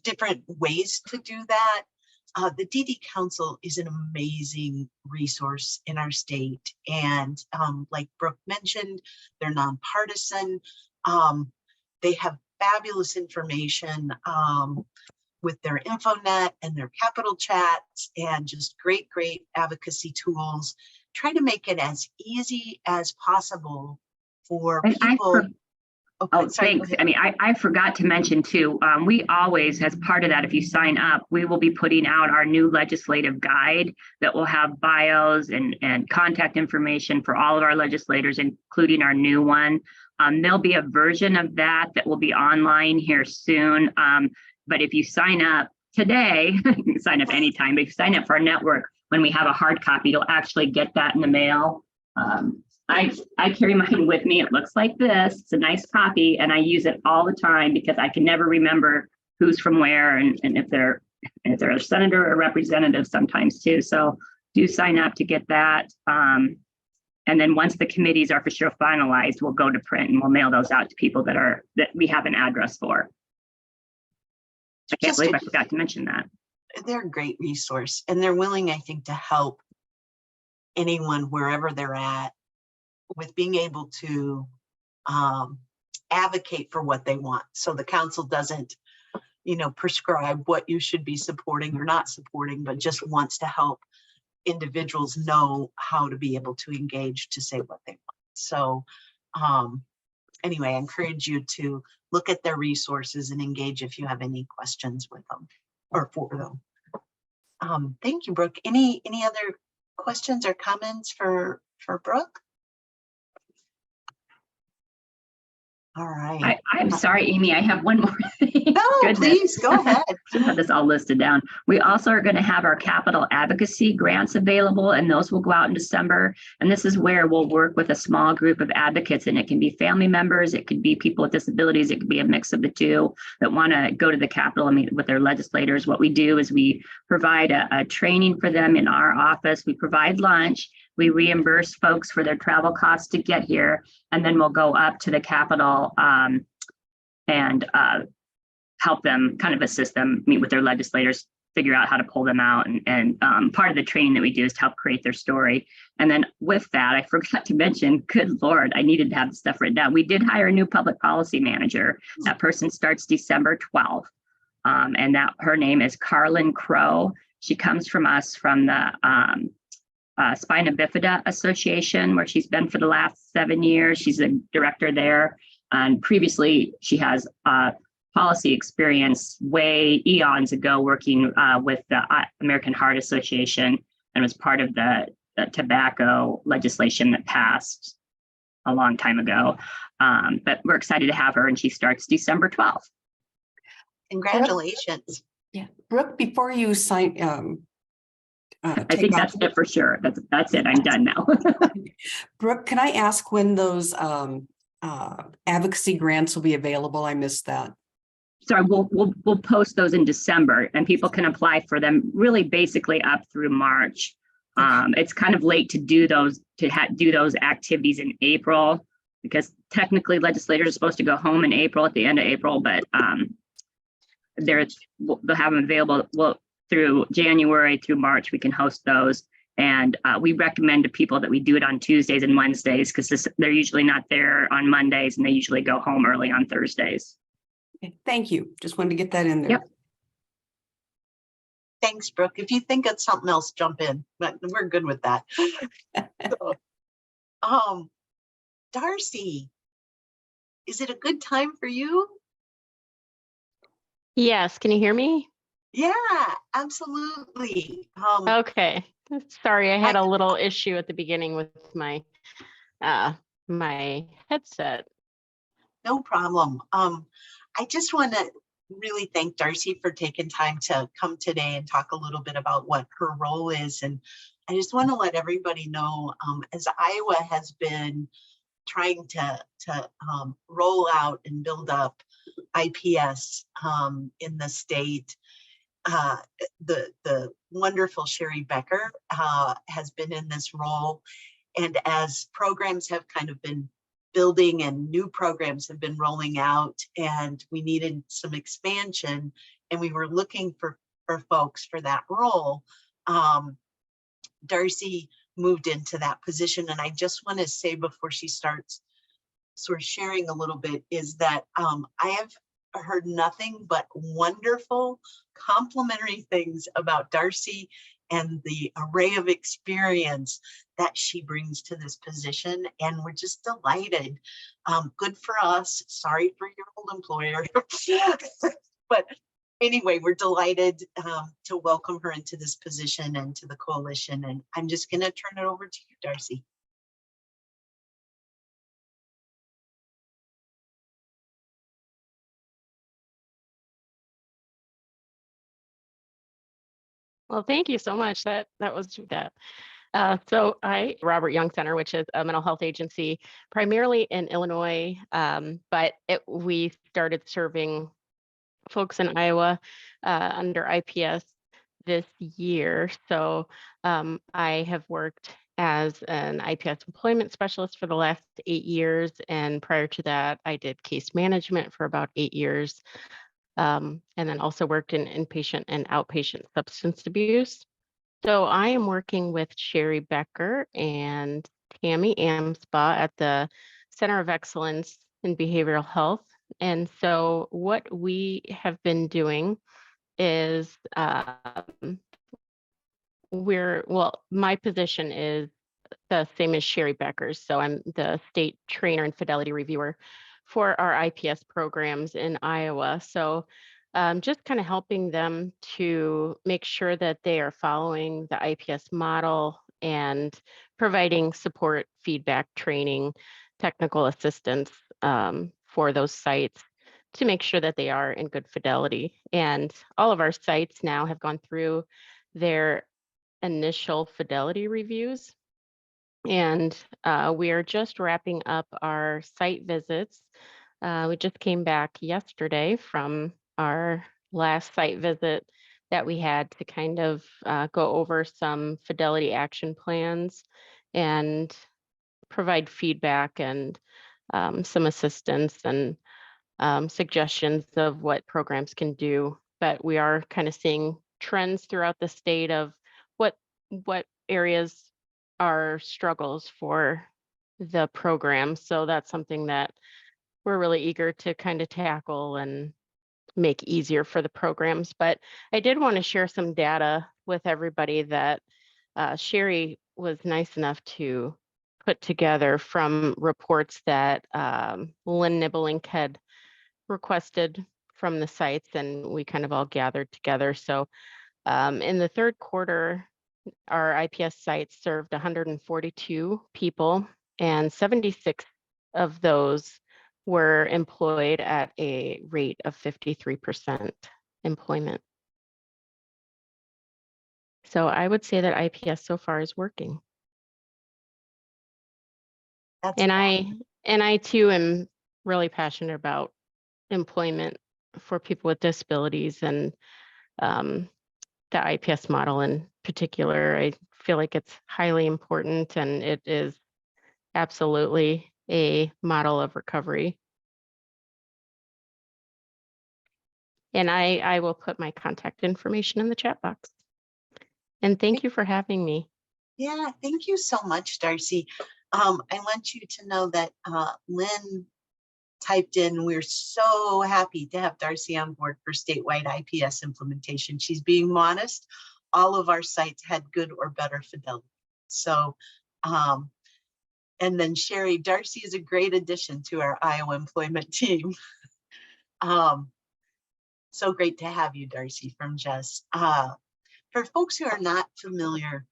different ways to do that. The DD Council is an amazing resource in our state, and like Brooke mentioned, they're nonpartisan. They have fabulous information with their InfoNet and their Capital chats, and just great advocacy tools. Try to make it as easy as possible for people. Thanks. I mean, I forgot to mention too, we always, as part of that, if you sign up, we will be putting out our new legislative guide that will have bios and contact information for all of our legislators, including our new one. There'll be a version of that will be online here soon. But if you sign up today, you can sign up anytime, but if you sign up for our network, when we have a hard copy, you'll actually get that in the mail. I carry mine with me. It looks like this. It's a nice copy, and I use it all the time because I can never remember who's from where and if they're a senator or representative sometimes too. So do sign up to get that. And then once the committees are for sure finalized, we'll go to print and we'll mail those out to people that we have an address for. I can't believe I forgot to mention that. They're a great resource, and they're willing, I think, to help anyone wherever they're at with being able to advocate for what they want. So the council doesn't, prescribe what you should be supporting or not supporting, but just wants to help individuals know how to be able to engage to say what they want. So anyway, I encourage you to look at their resources and engage if you have any questions with them or for them. Thank you, Brooke. Any other questions or comments for Brooke? All right. I'm sorry, Amy, I have one more thing. No, please go ahead. I have this all listed down. We also are going to have our capital advocacy grants available, and those will go out in December. And this is where we'll work with a small group of advocates, and it can be family members, it could be people with disabilities, it could be a mix of the two that want to go to the Capitol and meet with their legislators. What we do is we provide a training for them in our office. We provide lunch. We reimburse folks for their travel costs to get here, and then we'll go up to the Capitol and help them, kind of assist them, meet with their legislators, figure out how to pull them out. And part of the training that we do is to help create their story. And then with that, I forgot to mention, good Lord, I needed to have the stuff written down. We did hire a new public policy manager. That person starts December 12th. And her name is Carlin Crow. She comes from us from the Spina Bifida Association, where she's been for the last 7 years. She's a director there. And previously, she has policy experience way eons ago working with the American Heart Association, and was part of the tobacco legislation that passed a long time ago. But we're excited to have her, and she starts December 12th. Congratulations. Yeah, Brooke, before you sign, I take think off- that's it for sure. That's it. I'm done now. Brooke, can I ask when those advocacy grants will be available? I missed that. Sorry, we'll post those in December, and people can apply for them really basically up through March. It's kind of late to do those do those activities in April, because technically legislators are supposed to go home in April, at the end of April, but they'll have them available. Well, through January through March, we can host those. And we recommend to people that we do it on Tuesdays and Wednesdays, because they're usually not there on Mondays, and they usually go home early on Thursdays. Okay, thank you. Just wanted to get that in there. Yep. Thanks, Brooke. If you think it's something else, jump in, but we're good with that. So, Darcy, is it a good time for you? Yes, can you hear me? Yeah, absolutely. Okay. Sorry, I had a little issue at the beginning with my my headset. No problem. I just want to really thank Darcy for taking time to come today and talk a little bit about what her role is. And I just want to let everybody know, as Iowa has been trying to roll out and build up IPS in the state, the wonderful Sherry Becker has been in this role. And as programs have kind of been building and new programs have been rolling out, and we needed some expansion, and we were looking for folks for that role, Darcy moved into that position. And I just want to say before she starts sort of sharing a little bit is that I have heard nothing but wonderful complimentary things about Darcy and the array of experience that she brings to this position. And we're just delighted. Good for us. Sorry for your old employer. But anyway, we're delighted to welcome her into this position and to the coalition. And I'm just going to turn it over to you, Darcy. Well, thank you so much. That was that. So Robert Young Center, which is a mental health agency, primarily in Illinois, but we started serving folks in Iowa under IPS this year. So I have worked as an IPS employment specialist for the last 8 years. And prior to that, I did case management for about 8 years. And then also worked in inpatient and outpatient substance abuse. So I am working with Sherry Becker and Tammy Amsbaugh at the Center of Excellence in Behavioral Health. And so what we have been doing is my position is the same as Sherry Becker's. So I'm the state trainer and fidelity reviewer for our IPS programs in Iowa. So just kind of helping them to make sure that they are following the IPS model and providing support, feedback, training, technical assistance for those sites to make sure that they are in good fidelity. And all of our sites now have gone through their initial fidelity reviews. And we are just wrapping up our site visits. We just came back yesterday from our last site visit that we had to kind of go over some fidelity action plans and provide feedback and some assistance and suggestions of what programs can do. But we are kind of seeing trends throughout the state of what areas are struggles for the program. So that's something that we're really eager to kind of tackle and make easier for the programs. But I did want to share some data with everybody that Sherry was nice enough to put together from reports that Lynn Nibelink had requested from the sites, and we kind of all gathered together. So in the third quarter, our IPS sites served 142 people, and 76 of those were employed at a rate of 53% employment. So I would say that IPS so far is working. That's And awesome. I too am really passionate about employment for people with disabilities and the IPS model in particular. I feel like it's highly important and it is absolutely a model of recovery. And I will put my contact information in the chat box. And thank you for having me. Yeah, thank you so much, Darcy. I want you to know that Lynn typed in, we're so happy to have Darcy on board for statewide IPS implementation. She's being modest. All of our sites had good or better fidelity. So, and then Sherry, Darcy is a great addition to our Iowa employment team. So great to have you, Darcy, from Jess. For folks who are not familiar,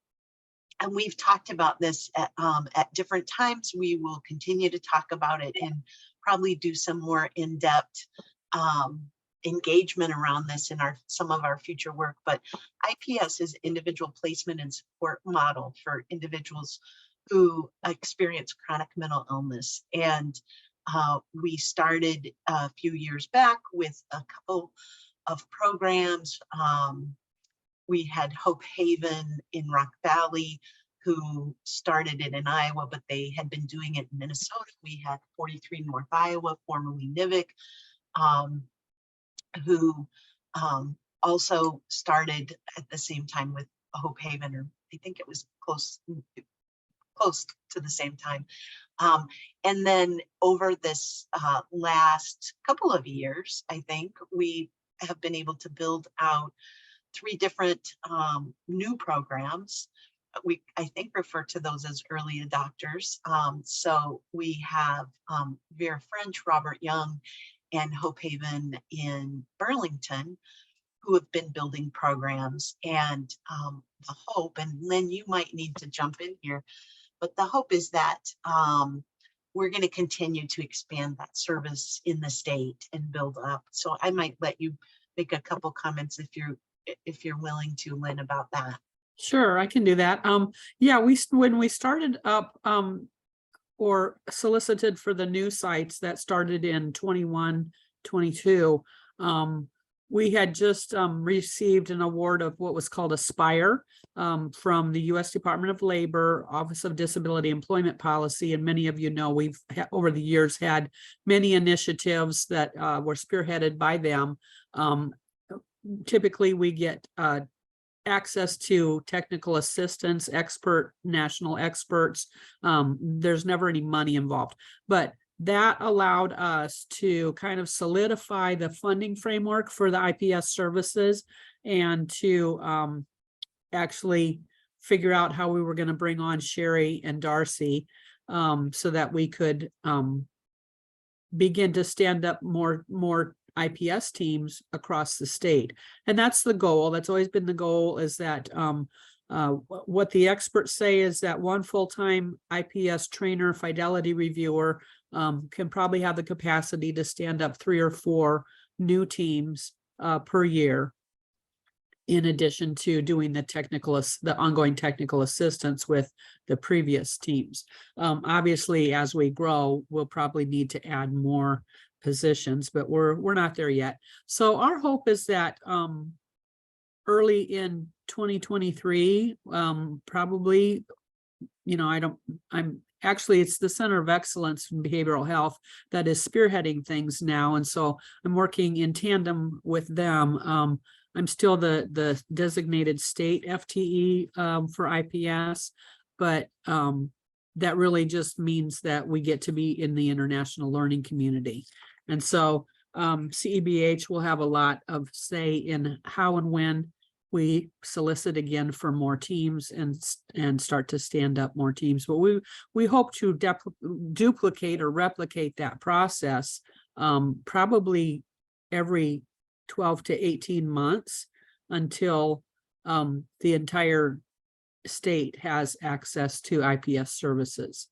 and we've talked about this at different times, we will continue to talk about it and probably do some more in-depth engagement around this in some of our future work. But IPS is individual placement and support model for individuals who experience chronic mental illness. And we started a few years back with a couple of programs. We had Hope Haven in Rock Valley, who started it in Iowa, but they had been doing it in Minnesota. We had 43 North Iowa, formerly NIVIC, who also started at the same time with Hope Haven, or I think it was close to the same time. And then over this last couple of years, I think we have been able to build out 3 different new programs. We, I think, refer to those as early adopters. So we have Vera French, Robert Young, and Hope Haven in Burlington, who have been building programs. And the hope, and Lynn, you might need to jump in here, but the hope is that we're going to continue to expand that service in the state and build up. So I might let you make a couple comments if you're willing to, Lynn, about that. Sure, I can do that. Yeah, when we started up or solicited for the new sites that started in 21, 22, we had just received an award of what was called Aspire from the U.S. Department of Labor, Office of Disability Employment Policy. And many of you know, we've over the years had many initiatives that were spearheaded by them. Typically, we get access to technical assistance, national experts. There's never any money involved, but that allowed us to kind of solidify the funding framework for the IPS services and to actually figure out how we were going to bring on Sherry and Darcy so that we could begin to stand up more IPS teams across the state. And that's the goal. That's always been the goal, is that what the experts say is that one full-time IPS trainer, fidelity reviewer can probably have the capacity to stand up 3 or 4 new teams per year, in addition to doing the ongoing technical assistance with the previous teams. Obviously, as we grow, we'll probably need to add more positions, but we're not there yet. So our hope is that early in 2023, probably, it's the Center of Excellence in Behavioral Health that is spearheading things now. And so I'm working in tandem with them. I'm still the designated state FTE for IPS, but that really just means that we get to be in the international learning community. And so CEBH will have a lot of say in how and when we solicit again for more teams and start to stand up more teams. But we hope to duplicate or replicate that process probably every 12 to 18 months until the entire state has access to IPS services.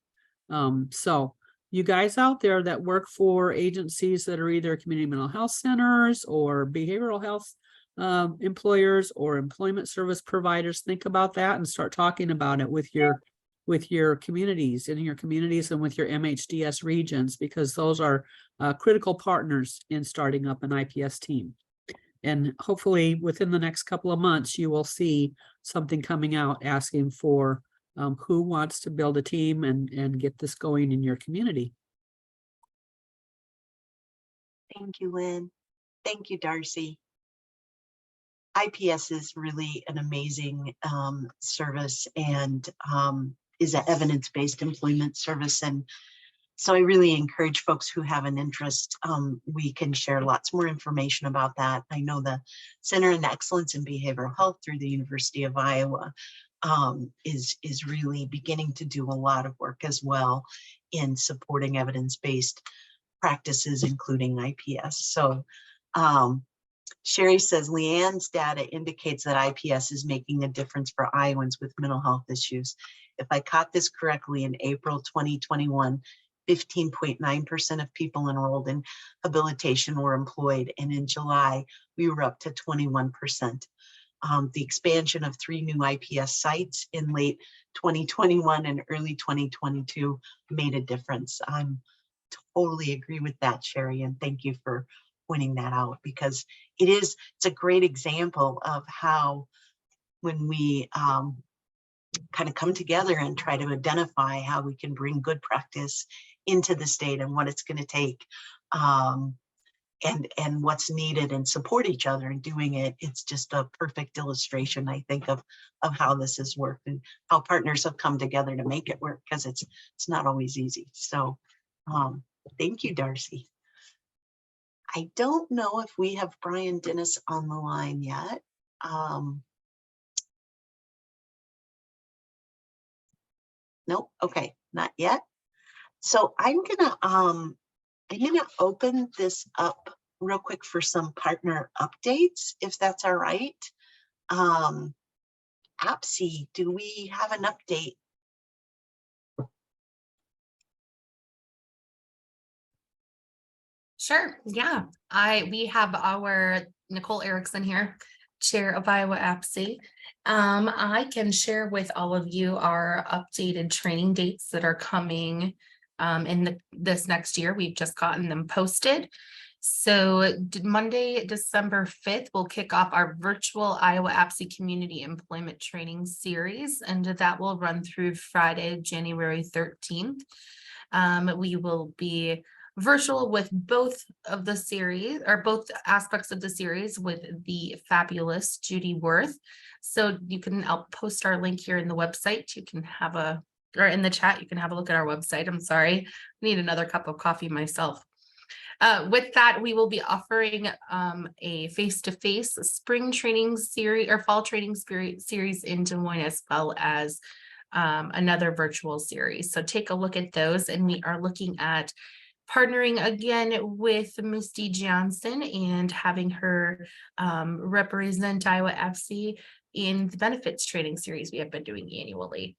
So you guys out there that work for agencies that are either community mental health centers or behavioral health employers or employment service providers, think about that and start talking about it with your communities and with your MHDS regions, because those are critical partners in starting up an IPS team. And hopefully within the next couple of months, you will see something coming out asking for who wants to build a team and get this going in your community. Thank you, Lynn. Thank you, Darcy. IPS is really an amazing service and is an evidence-based employment service. And so I really encourage folks who have an interest, we can share lots more information about that. I know the Center of Excellence in Behavioral Health through the University of Iowa is really beginning to do a lot of work as well in supporting evidence-based practices, including IPS. So Sherry says, Leanne's data indicates that IPS is making a difference for Iowans with mental health issues. If I caught this correctly, in April 2021, 15.9% of people enrolled in habilitation were employed, and in July, we were up to 21%. The expansion of 3 new IPS sites in late 2021 and early 2022 made a difference. I'm totally agree with that, Sherry, and thank you for pointing that out, because it's a great example of how when we kind of come together and try to identify how we can bring good practice into the state and what it's going to take and what's needed, and support each other in doing it. It's just a perfect illustration, I think, of how this has worked and how partners have come together to make it work, because it's not always easy. So thank you, Darcy. I don't know if we have Brian Dennis on the line yet. Nope. Okay, not yet. So I'm gonna open this up real quick for some partner updates, if that's all right. APSI, do we have an update? Sure. Yeah. We have our Nicole Erickson here, Chair of Iowa APSI. I can share with all of you our updated training dates that are coming in this next year. We've just gotten them posted. So Monday, December 5th, we'll kick off our virtual Iowa APSI Community Employment Training Series, and that will run through Friday, January 13th. We will be virtual with both of the series, or both aspects of the series, with the fabulous Judy Worth. So I'll post our link here in the website. You can have or in the chat, you can have a look at our website. I'm sorry, I need another cup of coffee myself. With that, we will be offering a face-to-face spring training series or fall training series in Des Moines, as well as another virtual series. So take a look at those, and we are looking at partnering again with Misty Johnson and having her represent Iowa APSI in the benefits training series we have been doing annually.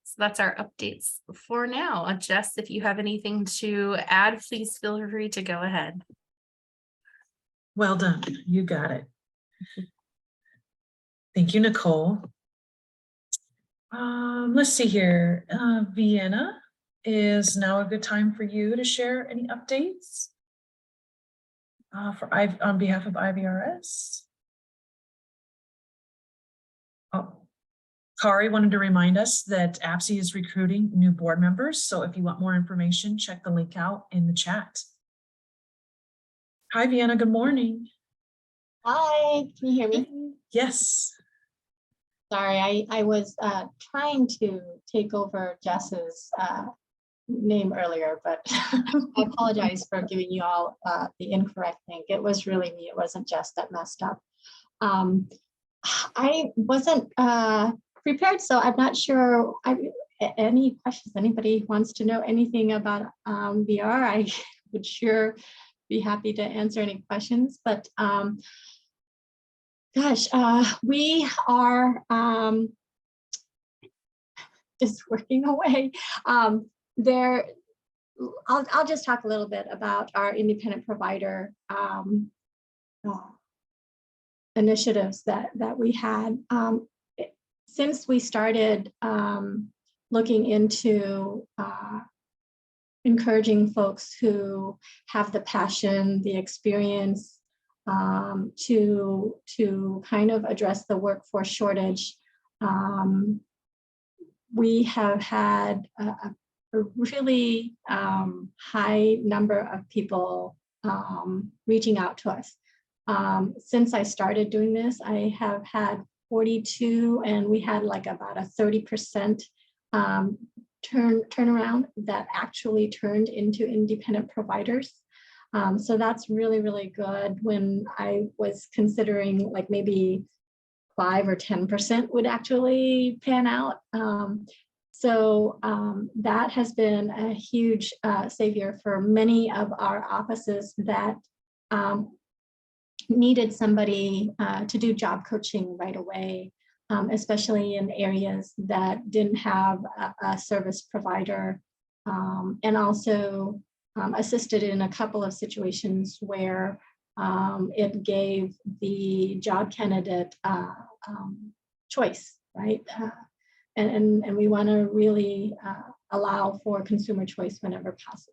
So that's our updates for now. Jess, if you have anything to add, please feel free to go ahead. Well done. You got it. Thank you, Nicole. Let's see here. Vienna, is now a good time for you to share any updates on behalf of IVRS? Oh, Kari wanted to remind us that APSI is recruiting new board members. So if you want more information, check the link out in the chat. Hi, Vienna. Good morning. Hi, can you hear me? Yes. Sorry, I was trying to take over Jess's name earlier, but I apologize for giving you all the incorrect link. It was really me. It wasn't Jess that messed up. I wasn't prepared, so I'm not sure. Any questions? Anybody wants to know anything about VR? I would sure be happy to answer any questions, but gosh, we are just working away. I'll just talk a little bit about our independent provider initiatives that we had. Since we started looking into encouraging folks who have the passion, the experience to kind of address the workforce shortage, we have had a really high number of people reaching out to us. Since I started doing this, I have had 42, and we had like about a 30% turnaround that actually turned into independent providers. So that's really, really good. When I was considering like maybe 5 or 10% would actually pan out. So that has been a huge savior for many of our offices that needed somebody to do job coaching right away, especially in areas that didn't have a service provider, and also assisted in a couple of situations where it gave the job candidate choice, right? And we want to really allow for consumer choice whenever possible.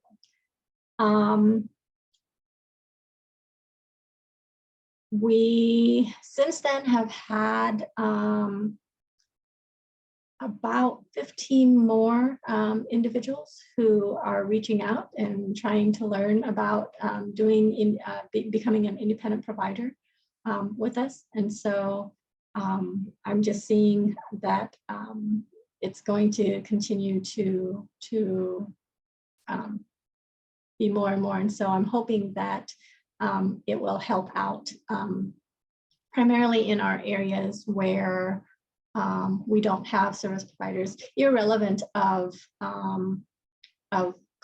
We since then have had about 15 more individuals who are reaching out and trying to learn about becoming an independent provider with us. And so I'm just seeing that it's going to continue to be more and more. And so I'm hoping that it will help out primarily in our areas where we don't have service providers, irrelevant of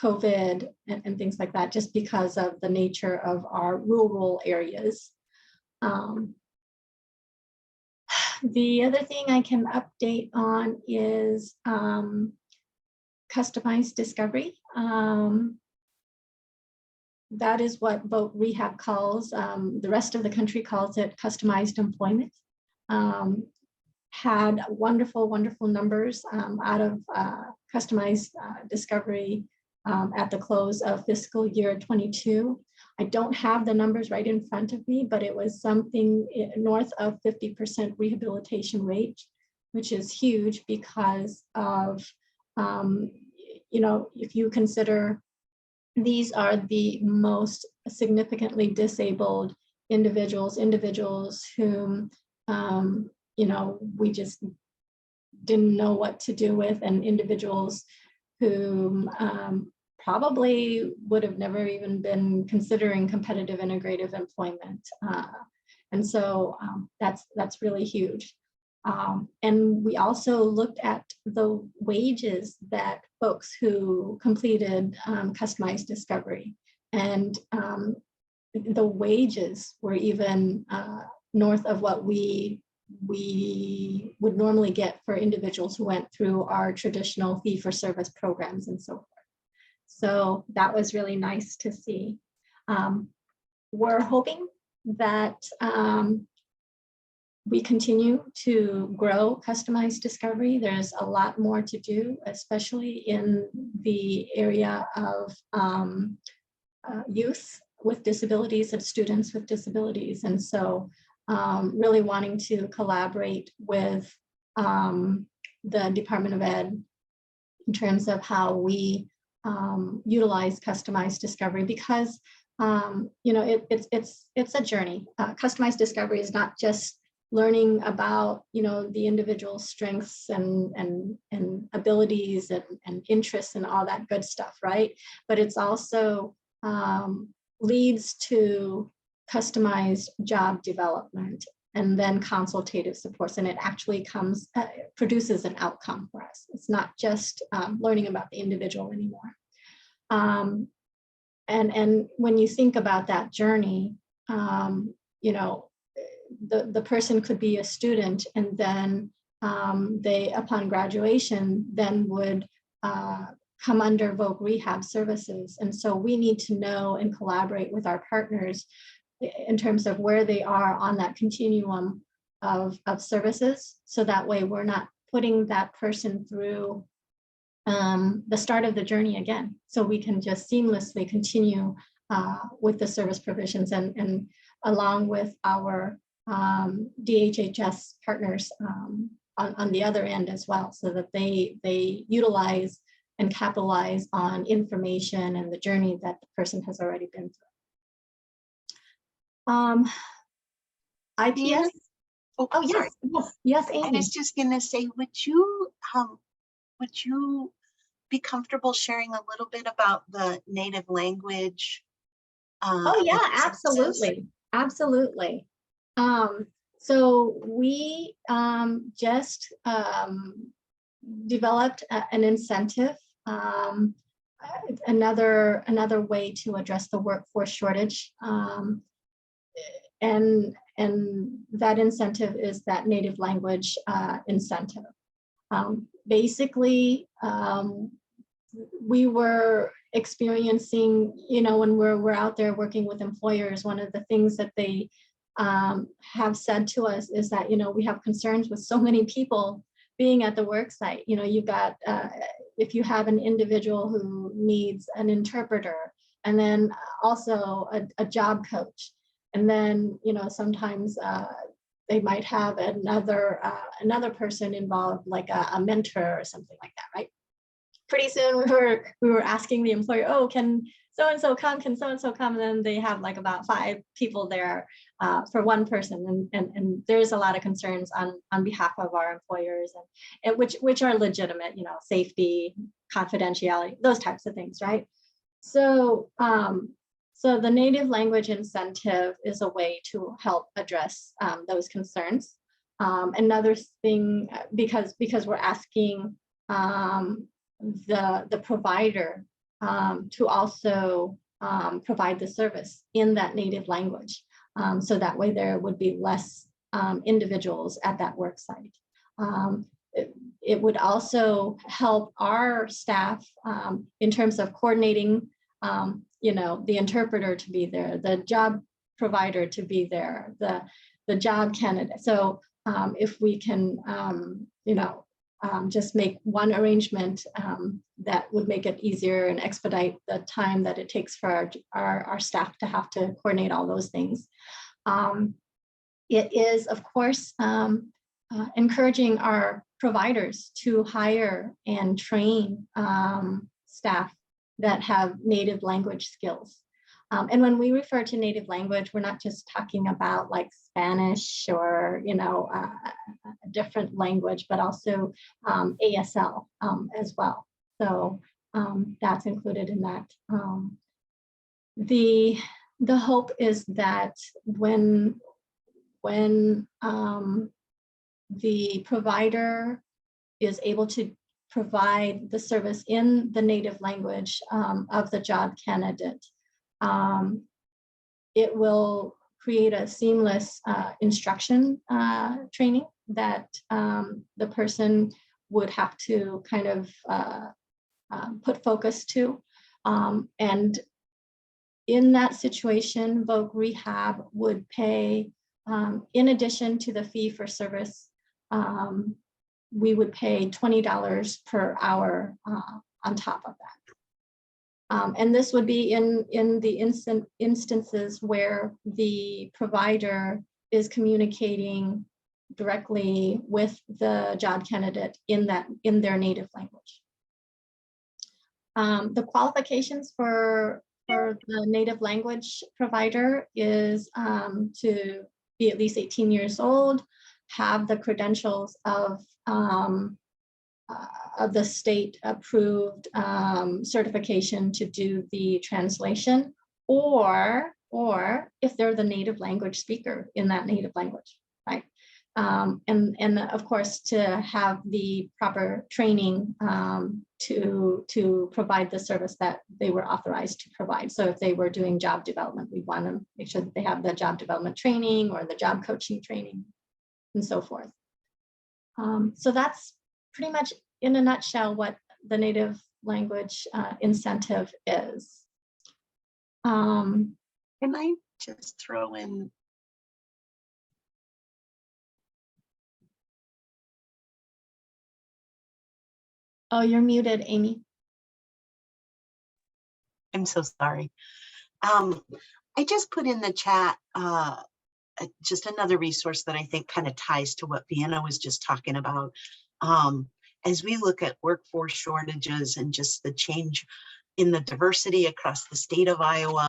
COVID and things like that, just because of the nature of our rural areas. The other thing I can update on is customized discovery. That is what Voc Rehab calls, the rest of the country calls it customized employment. Had wonderful, wonderful numbers out of customized discovery at the close of fiscal year 22. I don't have the numbers right in front of me, but it was something north of 50% rehabilitation rate, which is huge because of, if you consider these are the most significantly disabled individuals whom, we just didn't know what to do with, and individuals whom probably would have never even been considering competitive integrative employment. And so that's really huge. And we also looked at the wages that folks who completed customized discovery, and the wages were even north of what we would normally get for individuals who went through our traditional fee-for-service programs and so forth. So that was really nice to see. We're hoping that we continue to grow customized discovery. There's a lot more to do, especially in the area of youth with disabilities and students with disabilities. And so really wanting to collaborate with the Department of Ed in terms of how we utilize customized discovery, because it's a journey. Customized discovery is not just learning about the individual strengths and abilities and interests and all that good stuff, right? But it's also leads to customized job development and then consultative supports, and it actually produces an outcome for us. It's not just learning about the individual anymore. And when you think about that journey, the person could be a student, and then they, upon graduation, then would come under Voc Rehab services. And so we need to know and collaborate with our partners in terms of where they are on that continuum of services. So that way we're not putting that person through the start of the journey again. So we can just seamlessly continue with the service provisions and along with our DHHS partners on the other end as well, so that they utilize and capitalize on information and the journey that the person has already been through. IPS. Oh sorry. yes, I Amy. was just gonna say, would you be comfortable sharing a little bit about the native language? Oh yeah, absolutely, absolutely. So we just developed an incentive, another way to address the workforce shortage, and that incentive is that native language incentive. Basically, we were experiencing, when we're out there working with employers, one of the things that they have said to us is that, we have concerns with so many people being at the work site. You've got, if you have an individual who needs an interpreter, and then also a job coach, and then, sometimes they might have another person involved, like a mentor or something like that, right? Pretty soon we were asking the employer, oh, can so-and-so come, can so-and-so come? And then they have like about 5 people there for one person. And there's a lot of concerns on behalf of our employers, and which are legitimate, safety, confidentiality, those types of things, right? So, so the native language incentive is a way to help address those concerns. Another thing, because we're asking the provider to also provide the service in that native language. So that way there would be less individuals at that work site. It would also help our staff in terms of coordinating, the interpreter to be there, the job provider to be there, the job candidate. So if we can, just make one arrangement that would make it easier and expedite the time that it takes for our staff to have to coordinate all those things. It is, of course, encouraging our providers to hire and train staff that have native language skills. And when we refer to native language, we're not just talking about like Spanish or, a different language, but also ASL as well. So that's included in that. The hope is that when the provider is able to provide the service in the native language of the job candidate, it will create a seamless instruction training that the person would have to kind of put focus to. And in that situation, Voc Rehab would pay, in addition to the fee for service, we would pay $20 per hour on top of that. And this would be in the instances where the provider is communicating directly with the job candidate in their native language. The qualifications for the native language provider is to be at least 18 years old, have the credentials of the state approved certification to do the translation, or if they're the native language speaker in that native language, right? And of course, to have the proper training to provide the service that they were authorized to provide. So if they were doing job development, we want to make sure that they have the job development training or the job coaching training and so forth. So that's pretty much in a nutshell what the native language incentive is. Can I just throw in. Oh, you're muted, Amy. I'm so sorry. I just put in the chat just another resource that I think kind of ties to what Vienna was just talking about. As we look at workforce shortages and just the change in the diversity across the state of Iowa,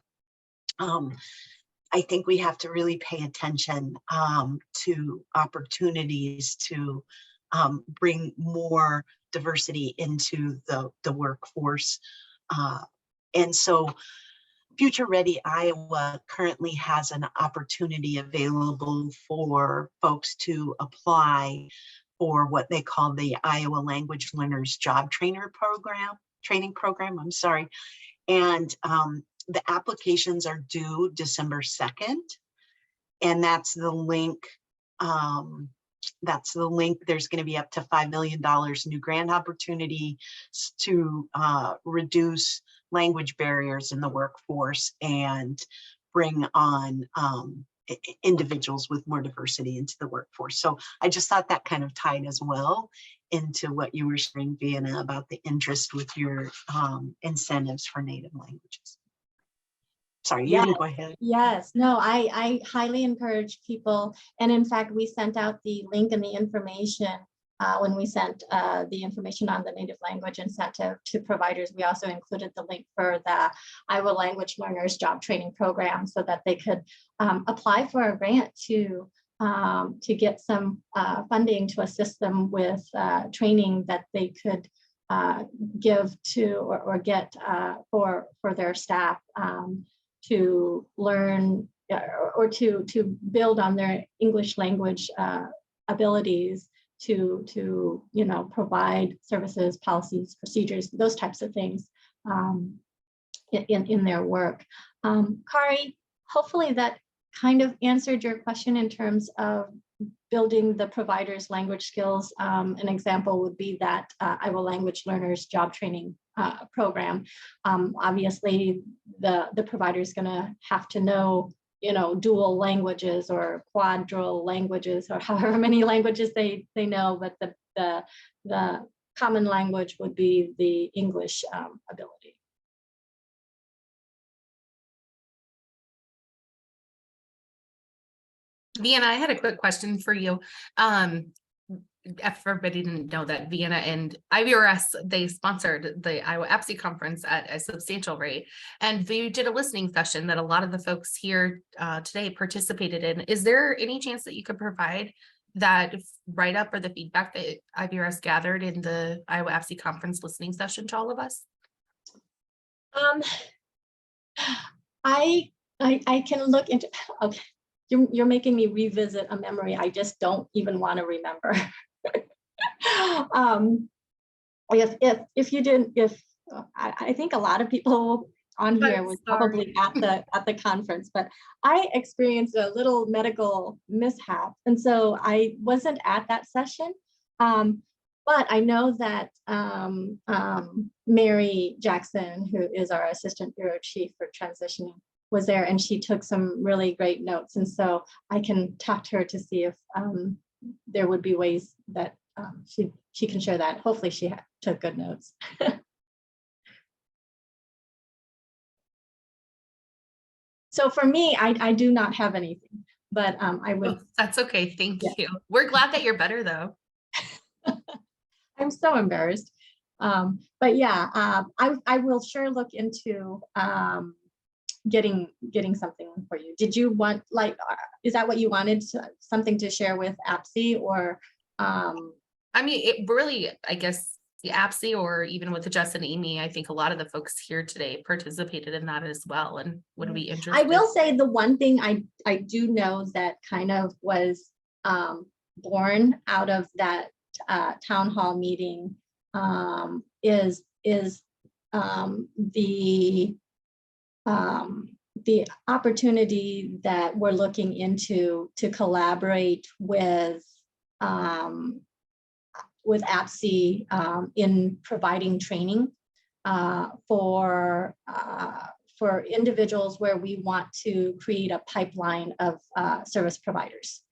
I think we have to really pay attention to opportunities to bring more diversity into the workforce. And so Future Ready Iowa currently has an opportunity available for folks to apply for what they call the Iowa Language Learners Job Training Program, I'm sorry. And the applications are due December 2nd. And that's the link. There's going to be up to $5 million new grant opportunity to reduce language barriers in the workforce and bring on individuals with more diversity into the workforce. So I just thought that kind of tied as well into what you were sharing, Vienna, about the interest with your incentives for native languages. Sorry, you can go ahead. Yes, no, I highly encourage people. And in fact, we sent out the link and the information when we sent the information on the native language incentive to providers. We also included the link for the Iowa Language Learners Job Training Program so that they could apply for a grant to get some funding to assist them with training that they could give to or get for their staff to learn or to build on their English language abilities to provide services, policies, procedures, those types of things in their work. Kari, hopefully that kind of answered your question in terms of building the provider's language skills. An example would be that Iowa Language Learners Job Training Program. Obviously, the provider is going to have to know, dual languages or quadruple languages or however many languages they know, but the common language would be the English ability. Vienna, I had a quick question for you. Everybody didn't know that Vienna and IVRS, they sponsored the Iowa APSE conference at a substantial rate. And we did a listening session that a lot of the folks here today participated in. Is there any chance that you could provide that write-up or the feedback that IVRS gathered in the Iowa APSE conference listening session to all of us? I can look into, okay. You're making me revisit a memory I just don't even want to remember. If you didn't, I think a lot of people on here were probably at the conference, but I experienced a little medical mishap, and so I wasn't at that session. But I know that Mary Jackson, who is our assistant bureau chief for transitioning, was there, and she took some really great notes. And so I can talk to her to see if there would be ways that she can share that. Hopefully she took good notes. So for me, I do not have anything, but I would. Oh, that's okay. Thank you. We're glad that you're better though. I'm so embarrassed. But yeah, I will sure look into getting something for you. Did you want, is that what you wanted, something to share with APSE or? I mean, it really, I guess the APSE or even with Jess and Amy, I think a lot of the folks here today participated in that as well and would be interested. I will say the one thing I do know that kind of was born out of that town hall meeting is the opportunity that we're looking into to collaborate with APSE in providing training for for individuals where we want to create a pipeline of service providers.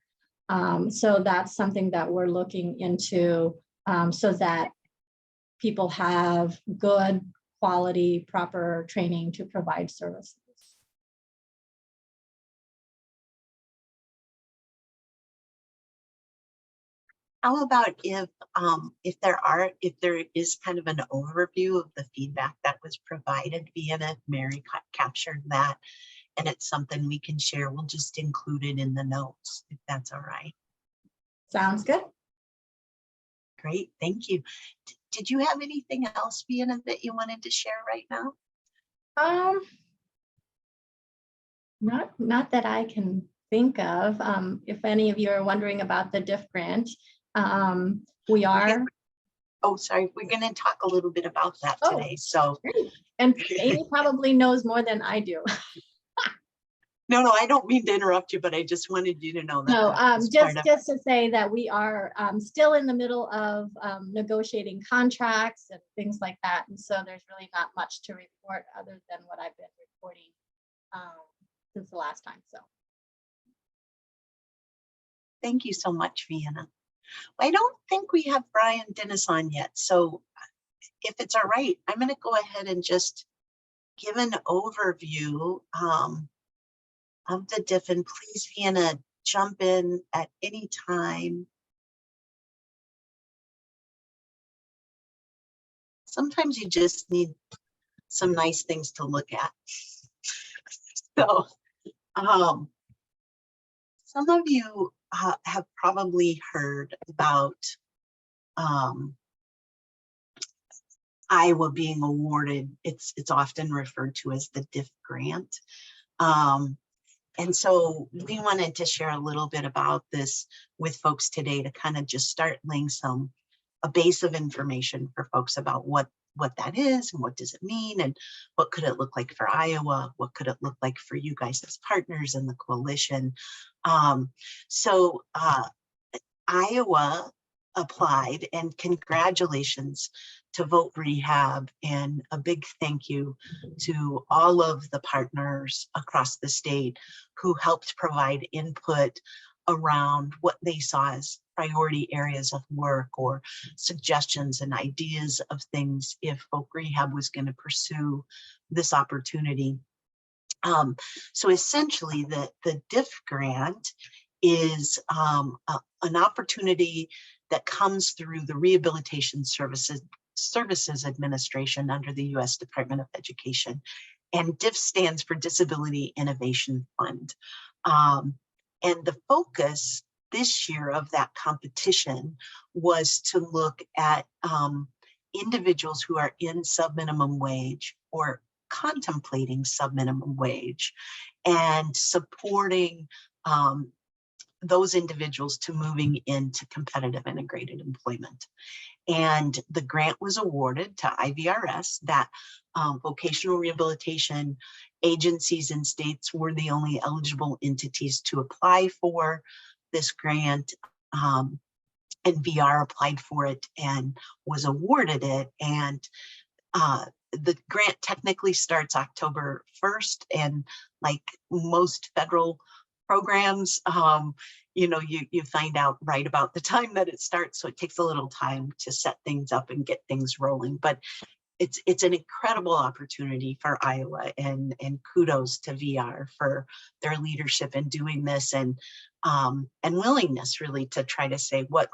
So that's something that we're looking into, so that people have good quality, proper training to provide services. How about if there is kind of an overview of the feedback that was provided, Vienna, Mary captured that, and it's something we can share, we'll just include it in the notes, if that's all right. Sounds good. Great, thank you. Did you have anything else, Vienna, that you wanted to share right now? Not that I can think of. If any of you are wondering about the DIF grant, we are. Oh, sorry, we're going to talk a little bit about that Oh, today. So, and Amy probably knows more than I do. no, I don't mean to interrupt you, but I just wanted you to know that. No, that was part of- just to say that we are still in the middle of negotiating contracts and things like that. And so there's really not much to report other than what I've been reporting since the last time. So. Thank you so much, Vienna. I don't think we have Brian Dennis on yet. So if it's all right, I'm going to go ahead and just give an overview of the DIF, and please, Vienna, jump in at any time. Sometimes you just need some nice things to look at. So some of you have probably heard about Iowa being awarded, it's often referred to as the DIF grant. And so we wanted to share a little bit about this with folks today to kind of just start laying a base of information for folks about what that is and what does it mean and what could it look like for Iowa, what could it look like for you guys as partners in the coalition. So Iowa applied, and congratulations to Vote Rehab, and a big thank you to all of the partners across the state who helped provide input around what they saw as priority areas of work or suggestions and ideas of things if Vote Rehab was going to pursue this opportunity. So essentially the DIF grant is an opportunity that comes through the Rehabilitation Services Administration under the U.S. Department of Education. And DIF stands for Disability Innovation Fund. And the focus this year of that competition was to look at individuals who are in sub-minimum wage or contemplating sub-minimum wage and supporting those individuals to moving into competitive integrated employment. And the grant was awarded to IVRS. That vocational rehabilitation agencies and states were the only eligible entities to apply for this grant. And VR applied for it and was awarded it. And the grant technically starts October 1st. And like most federal programs, you find out right about the time that it starts. So it takes a little time to set things up and get things rolling. But it's an incredible opportunity for Iowa, and kudos to VR for their leadership in doing this and willingness really to try to say what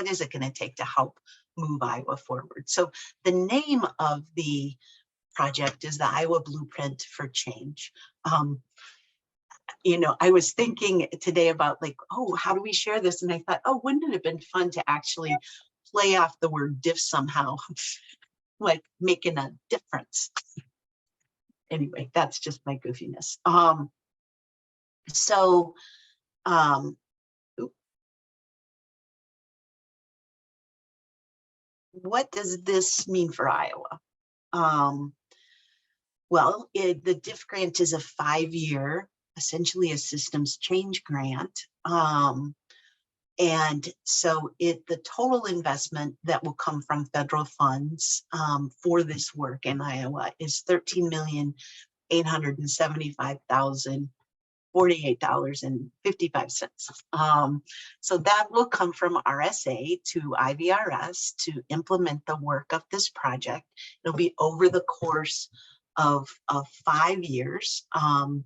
is it going to take to help move Iowa forward. So the name of the project is the Iowa Blueprint for Change. I was thinking today about like, oh, how do we share this? And I thought, oh, wouldn't it have been fun to actually play off the word DIF somehow, like making a difference. Anyway, that's just my goofiness. What does this mean for Iowa? Well, the DIF grant is a 5-year, essentially a systems change grant. And so the total investment that will come from federal funds for this work in Iowa is $13 million $875,048.55. So that will come from RSA to IVRS to implement the work of this project. It'll be over the course of 5 years,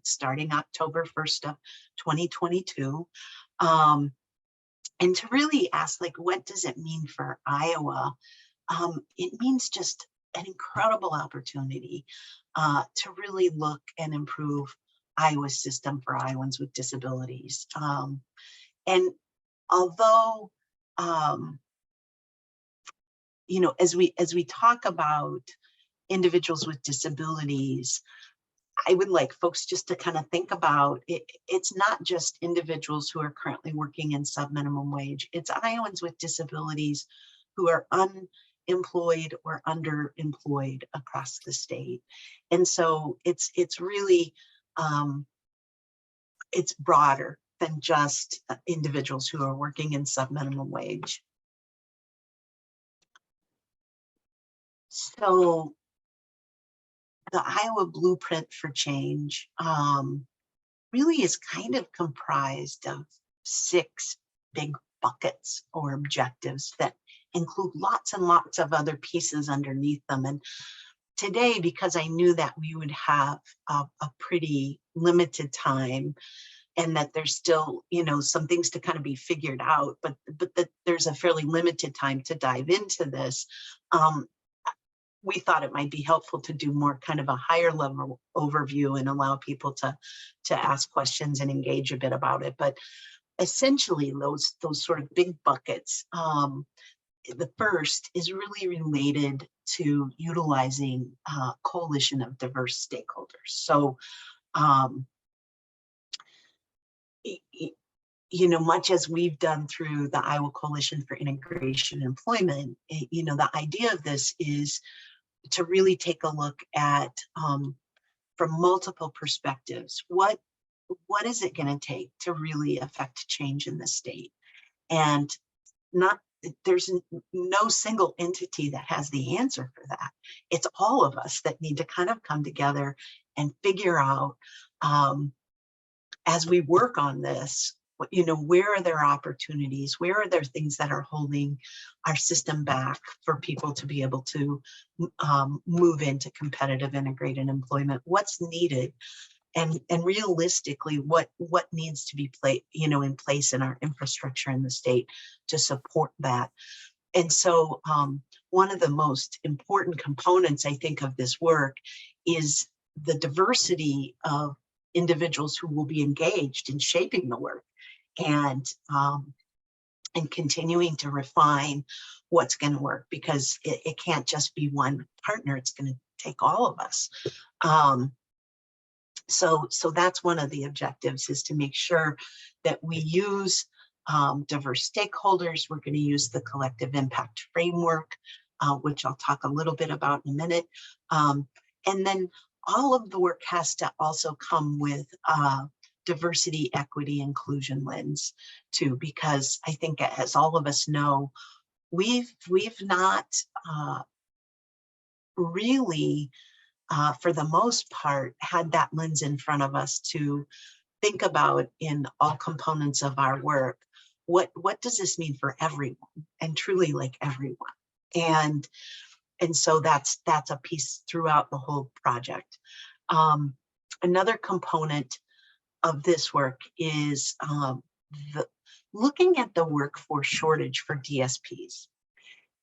starting October 1st of 2022. And to really ask, like, what does it mean for Iowa? It means just an incredible opportunity to really look and improve Iowa's system for Iowans with disabilities. And although, you know, as we talk about individuals with disabilities, I would like folks just to kind of think about it. It's not just individuals who are currently working in sub-minimum wage. It's Iowans with disabilities who are unemployed or underemployed across the state. And so it's really, it's broader than just individuals who are working in sub-minimum wage. So the Iowa Blueprint for Change really is kind of comprised of 6 big buckets or objectives that include lots and lots of other pieces underneath them. And today, because I knew that we would have a pretty limited time and that there's still, you know, some things to kind of be figured out, but that there's a fairly limited time to dive into this, we thought it might be helpful to do more kind of a higher level overview and allow people to ask questions and engage a bit about it. But essentially those sort of big buckets, the first is really related to utilizing a coalition of diverse stakeholders. So, you know, much as we've done through the Iowa Coalition for Integration and Employment, you know, the idea of this is to really take a look at, from multiple perspectives, what is it going to take to really affect change in the state? And there's no single entity that has the answer for that. It's all of us that need to kind of come together and figure out, as we work on this, you know, where are there opportunities? Where are there things that are holding our system back for people to be able to move into competitive integrated employment? What's needed? And realistically, what needs to be in place in our infrastructure in the state to support that? And so one of the most important components, I think, of this work is the diversity of individuals who will be engaged in shaping the work and continuing to refine what's going to work, because it can't just be one partner. It's going to take all of us. So that's one of the objectives, is to make sure that we use diverse stakeholders. We're going to use the collective impact framework, which I'll talk a little bit about in a minute. And then all of the work has to also come with diversity, equity, inclusion lens too, because I think, as all of us know, we've not really, for the most part, had that lens in front of us to think about in all components of our work. What does this mean for everyone, and truly like everyone? And so that's a piece throughout the whole project. Another component of this work is looking at the workforce shortage for DSPs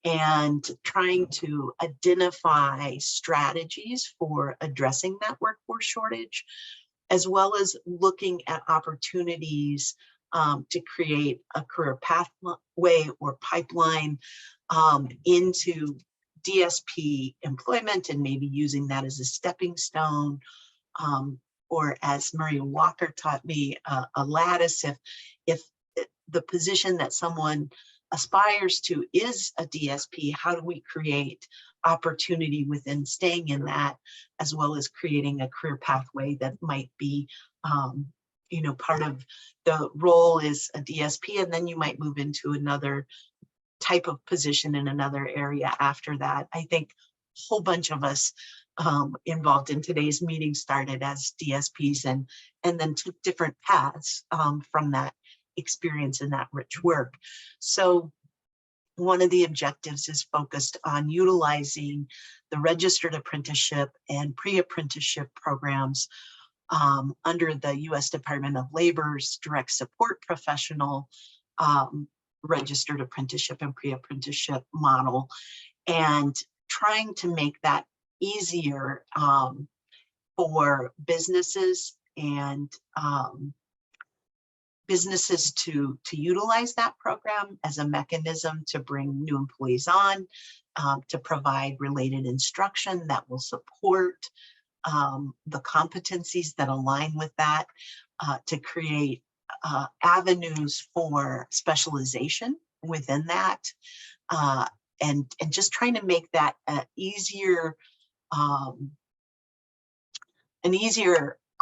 and trying to identify strategies for addressing that workforce shortage, as well as looking at opportunities to create a career pathway or pipeline into DSP employment, and maybe using that as a stepping stone, or, as Maria Walker taught me, a lattice. If the position that someone aspires to is a DSP, how do we create opportunity within staying in that, as well as creating a career pathway that might be, you know, part of the role is a DSP, and then you might move into another type of position in another area after that. I think whole bunch of us involved in today's meeting started as DSPs and then took different paths from that experience and that rich work. So one of the objectives is focused on utilizing the registered apprenticeship and pre-apprenticeship programs under the U.S. Department of Labor's direct support professional registered apprenticeship and pre-apprenticeship model, and trying to make that easier for businesses and businesses to utilize that program as a mechanism to bring new employees on, to provide related instruction that will support the competencies that align with that, to create avenues for specialization within that, and just trying to make that an easier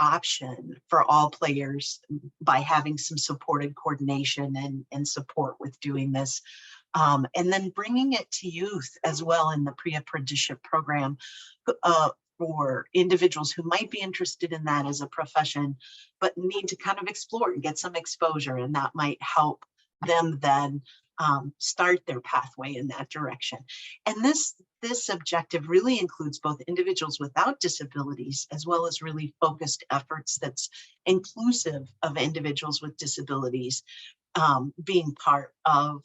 option for all players by having some supported coordination and support with doing this. And then bringing it to youth as well in the pre-apprenticeship program for individuals who might be interested in that as a profession, but need to kind of explore and get some exposure, and that might help them then start their pathway in that direction. And this objective really includes both individuals without disabilities as well as really focused efforts that's inclusive of individuals with disabilities being part of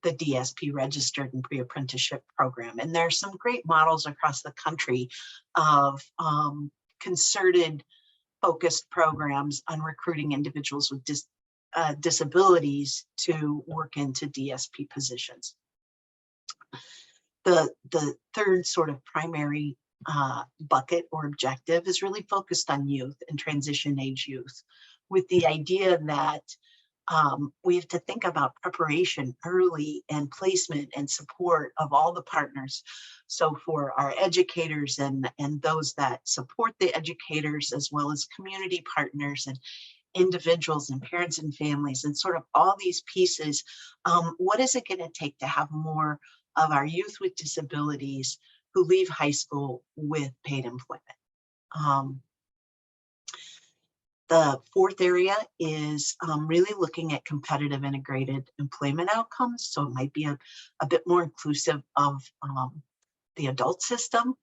the DSP registered and pre-apprenticeship program. And there are some great models across the country of concerted focused programs on recruiting individuals with disabilities to work into DSP positions. The third sort of primary bucket or objective is really focused on youth and transition age youth, with the idea that we have to think about preparation early and placement and support of all the partners. So for our educators and those that support the educators, as well as community partners and individuals and parents and families and sort of all these pieces, what is it going to take to have more of our youth with disabilities who leave high school with paid employment? The fourth area is really looking at competitive integrated employment outcomes. So it might be a bit more inclusive of the adult system,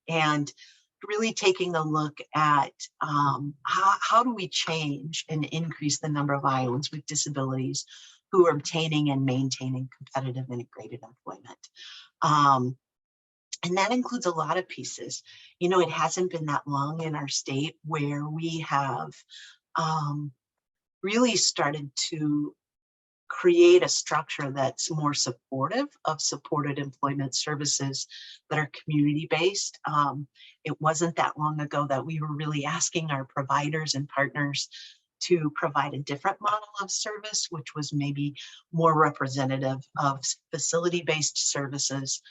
and really taking a look at how do we change and increase the number of Iowans with disabilities who are obtaining and maintaining competitive integrated employment. And that includes a lot of pieces. You know, it hasn't been that long in our state where we have really started to create a structure that's more supportive of supported employment services that are community-based. It wasn't that long ago that we were really asking our providers and partners to provide a different model of service, which was maybe more representative of facility-based services.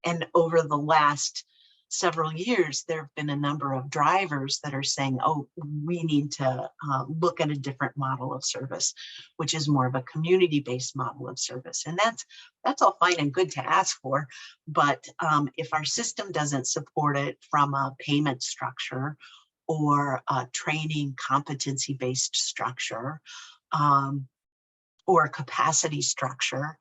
And over the last several years, there have been a number of drivers that are saying, oh, we need to look at a different model of service, which is more of a community-based model of service. And that's all fine and good to ask for. But if our system doesn't support it from a payment structure or a training competency-based structure, or a capacity structure,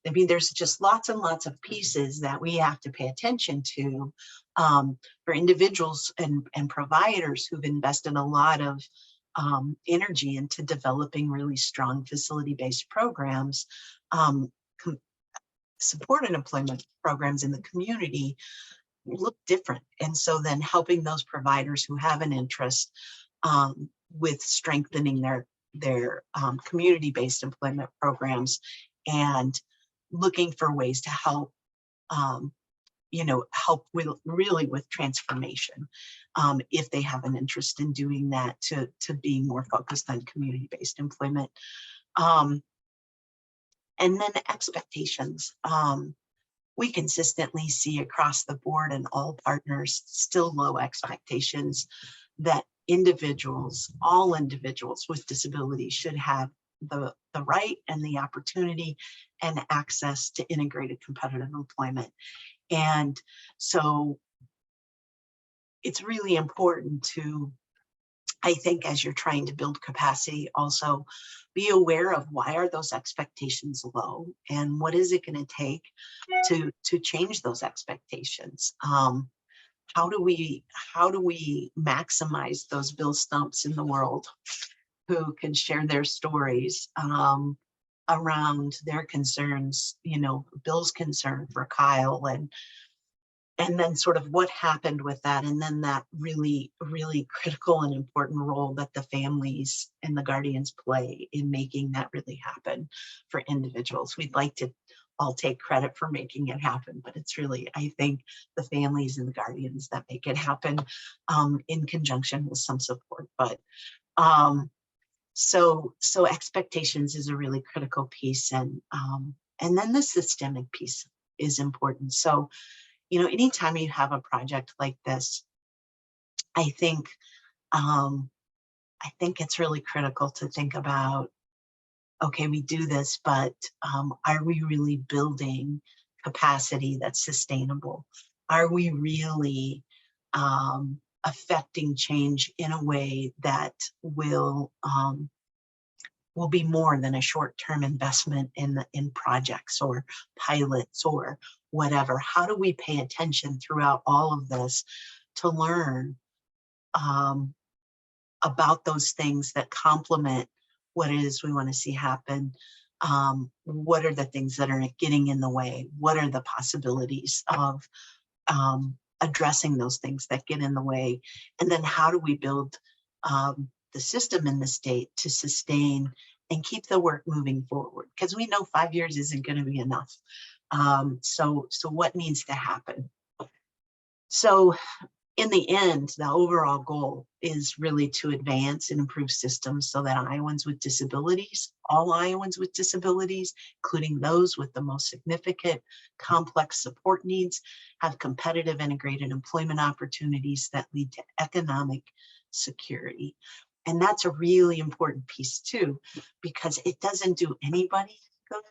I mean, there's just lots and lots of pieces that we have to pay attention to for individuals and providers who've invested a lot of energy into developing really strong facility-based programs, supported employment programs in the community look different. And so then helping those providers who have an interest with strengthening their community-based employment programs and looking for ways to help, help with transformation if they have an interest in doing that, to being more focused on community-based employment. And then expectations. We consistently see across the board and all partners still low expectations that all individuals with disabilities should have the right and the opportunity and access to integrated competitive employment. And so it's really important to, I think, as you're trying to build capacity, also be aware of why are those expectations low and what is it going to take to change those expectations. How do we maximize those Bill Stumps in the world who can share their stories around their concerns, you know, Bill's concern for Kyle, and then sort of what happened with that, and then that really, really critical and important role that the families and the guardians play in making that really happen for individuals. We'd like to all take credit for making it happen, but it's really, I think, the families and the guardians that make it happen in conjunction with some support. But so expectations is a really critical piece, and then the systemic piece is important. So, you know, anytime you have a project like this, I think it's really critical to think about, okay, we do this, but are we really building capacity that's sustainable? Are we really affecting change in a way that will be more than a short-term investment in projects or pilots or whatever? How do we pay attention throughout all of this to learn about those things that complement what it is we want to see happen? What are the things that are getting in the way? What are the possibilities of addressing those things that get in the way? And then how do we build the system in the state to sustain and keep the work moving forward? Because we know 5 years isn't going to be enough. So what needs to happen? So in the end, the overall goal is really to advance and improve systems so that Iowans with disabilities, all Iowans with disabilities, including those with the most significant complex support needs, have competitive integrated employment opportunities that lead to economic security. And that's a really important piece too, because it doesn't do anybody good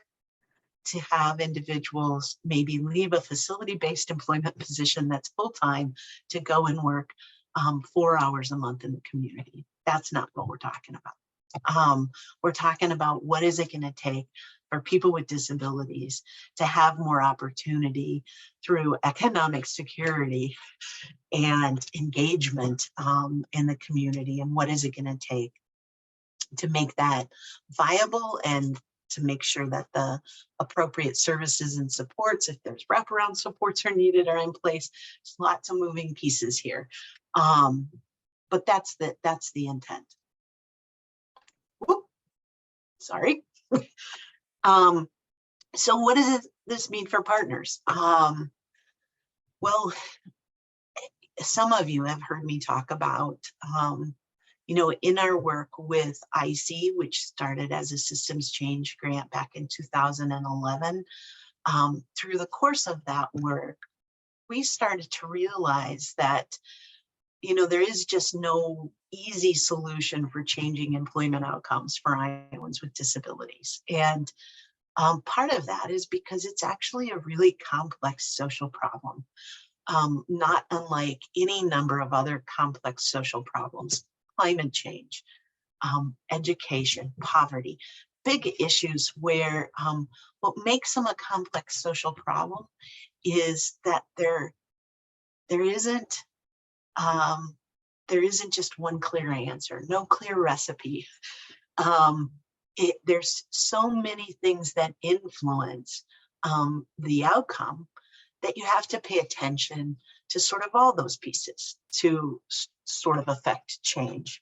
to have individuals maybe leave a facility-based employment position that's full-time to go and work 4 hours a month in the community. That's not what we're talking about. We're talking about what is it going to take for people with disabilities to have more opportunity through economic security and engagement in the community, and what is it going to take to make that viable and to make sure that the appropriate services and supports, if there's wraparound supports are needed, are in place. There's lots of moving pieces here, but that's the intent. Whoop. Sorry. So what does this mean for partners? Well, some of you have heard me talk about you know, in our work with IC, which started as a systems change grant back in 2011, through the course of that work, we started to realize that, you know, there is just no easy solution for changing employment outcomes for Iowans with disabilities. And part of that is because it's actually a really complex social problem, not unlike any number of other complex social problems. Climate change, education, poverty, big issues where what makes them a complex social problem is that there isn't just one clear answer, no clear recipe. There's so many things that influence the outcome that you have to pay attention to sort of all those pieces to sort of affect change.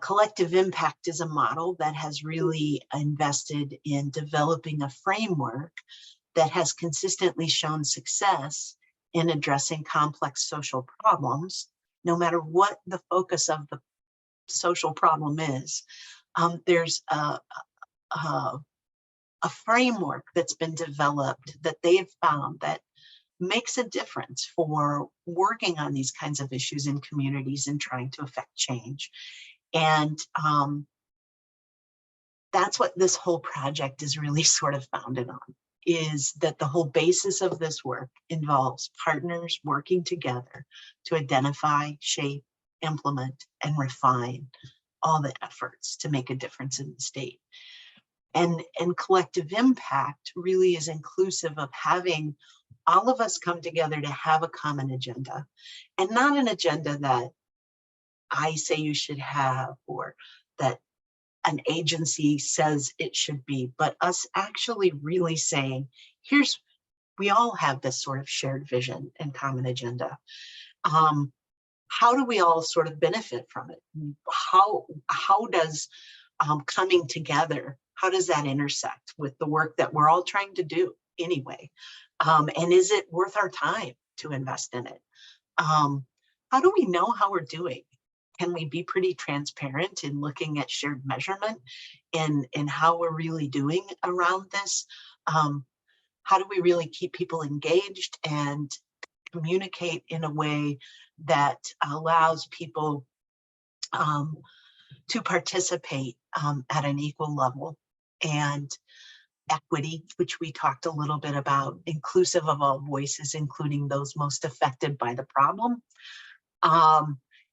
Collective impact is a model that has really invested in developing a framework that has consistently shown success in addressing complex social problems, no matter what the focus of the social problem is. There's a framework that's been developed that they have found that makes a difference for working on these kinds of issues in communities and trying to affect change. And that's what this whole project is really sort of founded on, is that the whole basis of this work involves partners working together to identify, shape, implement, and refine all the efforts to make a difference in the state. And collective impact really is inclusive of having all of us come together to have a common agenda, and not an agenda that I say you should have or that an agency says it should be, but us actually really saying, we all have this sort of shared vision and common agenda. How do we all sort of benefit from it? How does coming together, how does that intersect with the work that we're all trying to do anyway? And is it worth our time to invest in it? How do we know how we're doing? Can we be pretty transparent in looking at shared measurement and how we're really doing around this? How do we really keep people engaged and communicate in a way that allows people to participate at an equal level? And equity, which we talked a little bit about, inclusive of all voices, including those most affected by the problem.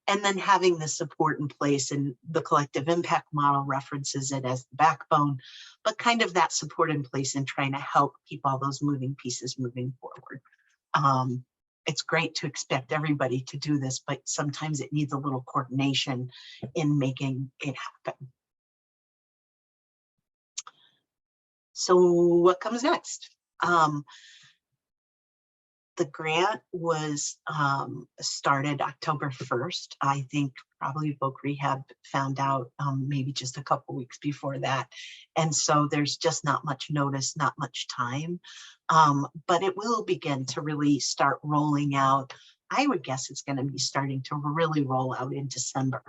And then having the support in place, and the collective impact model references it as the backbone, but kind of that support in place and trying to help keep all those moving pieces moving forward. It's great to expect everybody to do this, but sometimes it needs a little coordination in making it happen. So what comes next? The grant was started October 1st. I think probably Voc Rehab found out maybe just a couple weeks before that. And so there's just not much notice, not much time, but it will begin to really start rolling out. I would guess it's going to be starting to really roll out in December.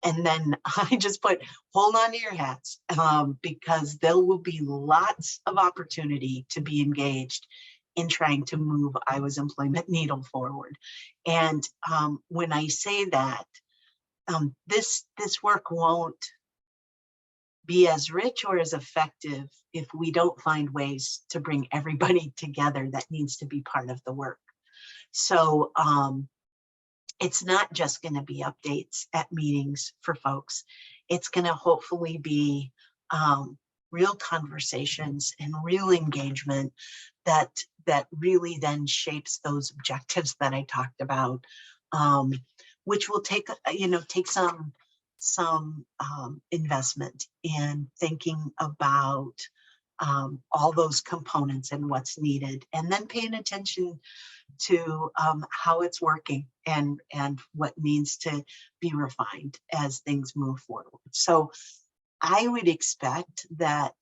And then I just put, hold on to your hats, because there will be lots of opportunity to be engaged in trying to move Iowa's employment needle forward. And when I say that, this work won't be as rich or as effective if we don't find ways to bring everybody together that needs to be part of the work. So it's not just going to be updates at meetings for folks. It's going to hopefully be real conversations and real engagement that really then shapes those objectives that I talked about, which will take some investment in thinking about all those components and what's needed, and then paying attention to how it's working and what needs to be refined as things move forward. So I would expect that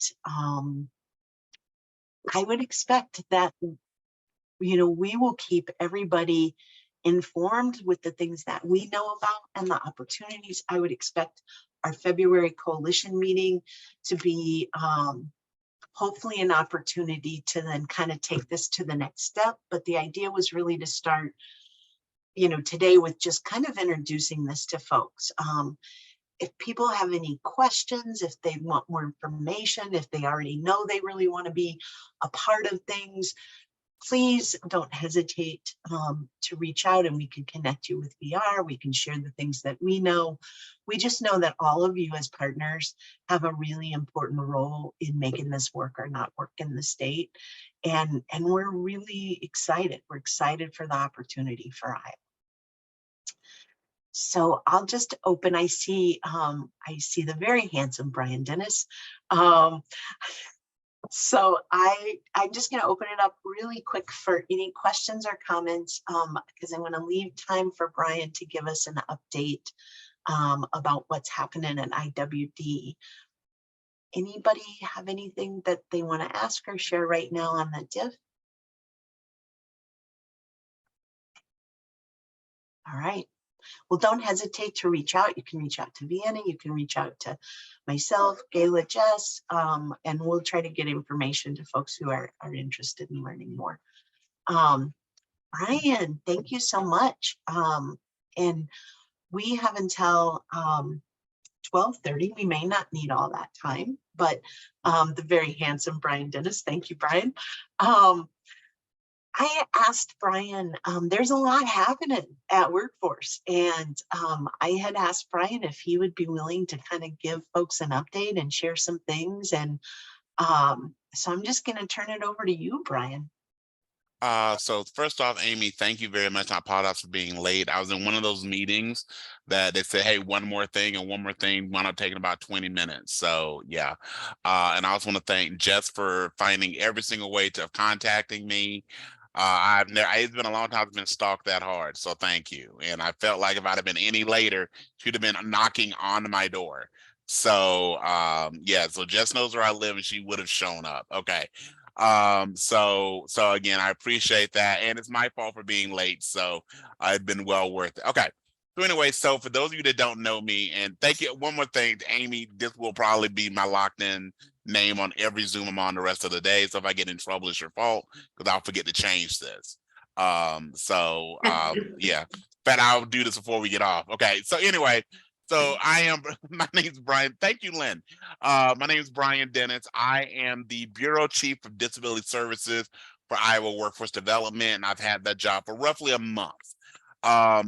we will keep everybody informed with the things that we know about and the opportunities. I would expect our February coalition meeting to be hopefully an opportunity to then kind of take this to the next step. But the idea was really to start, today with just kind of introducing this to folks. If people have any questions, if they want more information, if they already know they really want to be a part of things, please don't hesitate to reach out, and we can connect you with VR. We can share the things that we know. We just know that all of you as partners have a really important role in making this work or not work in the state. And we're really excited. We're excited for the opportunity for Iowa. So I'll just open. I see the very handsome Brian Dennis. So I'm just going to open it up really quick for any questions or comments, because I'm going to leave time for Brian to give us an update about what's happening at IWD. Anybody have anything that they want to ask or share right now on the diff? All right. Well, don't hesitate to reach out. You can reach out to Vienna. You can reach out to myself, Gayla, Jess, and we'll try to get information to folks who are interested in learning more. Brian, thank you so much. And we have until 12:30. We may not need all that time, but the very handsome Brian Dennis, thank you, Brian. I asked Brian, there's a lot happening at Workforce, and I had asked Brian if he would be willing to kind of give folks an update and share some things. And so I'm just going to turn it over to you, Brian. So first off, Amy, thank you very much. I apologize for being late. I was in one of those meetings that they said, hey, one more thing wound up taking about 20 minutes. So yeah. And I also want to thank Jess for finding every single way to contacting me. It's been a long time I've been stalked that hard. So thank you. And I felt like if I'd have been any later, she'd have been knocking on my door. So yeah, so Jess knows where I live and she would have shown up. Okay. So again, I appreciate that, and it's my fault for being late, so I've been well worth it. Okay, so anyway, so for those of you that don't know me, and thank you, one more thing, Amy, this will probably be my locked in name on every Zoom I'm on the rest of the day, so if I get in trouble, it's your fault, because I'll forget to change this. Yeah, but I'll do this before we get off. Okay, so anyway, so my name is Brian. Thank you, Lynn. My name is Brian Dennis. I am the Bureau Chief of Disability Services for Iowa Workforce Development, and I've had that job for roughly a month.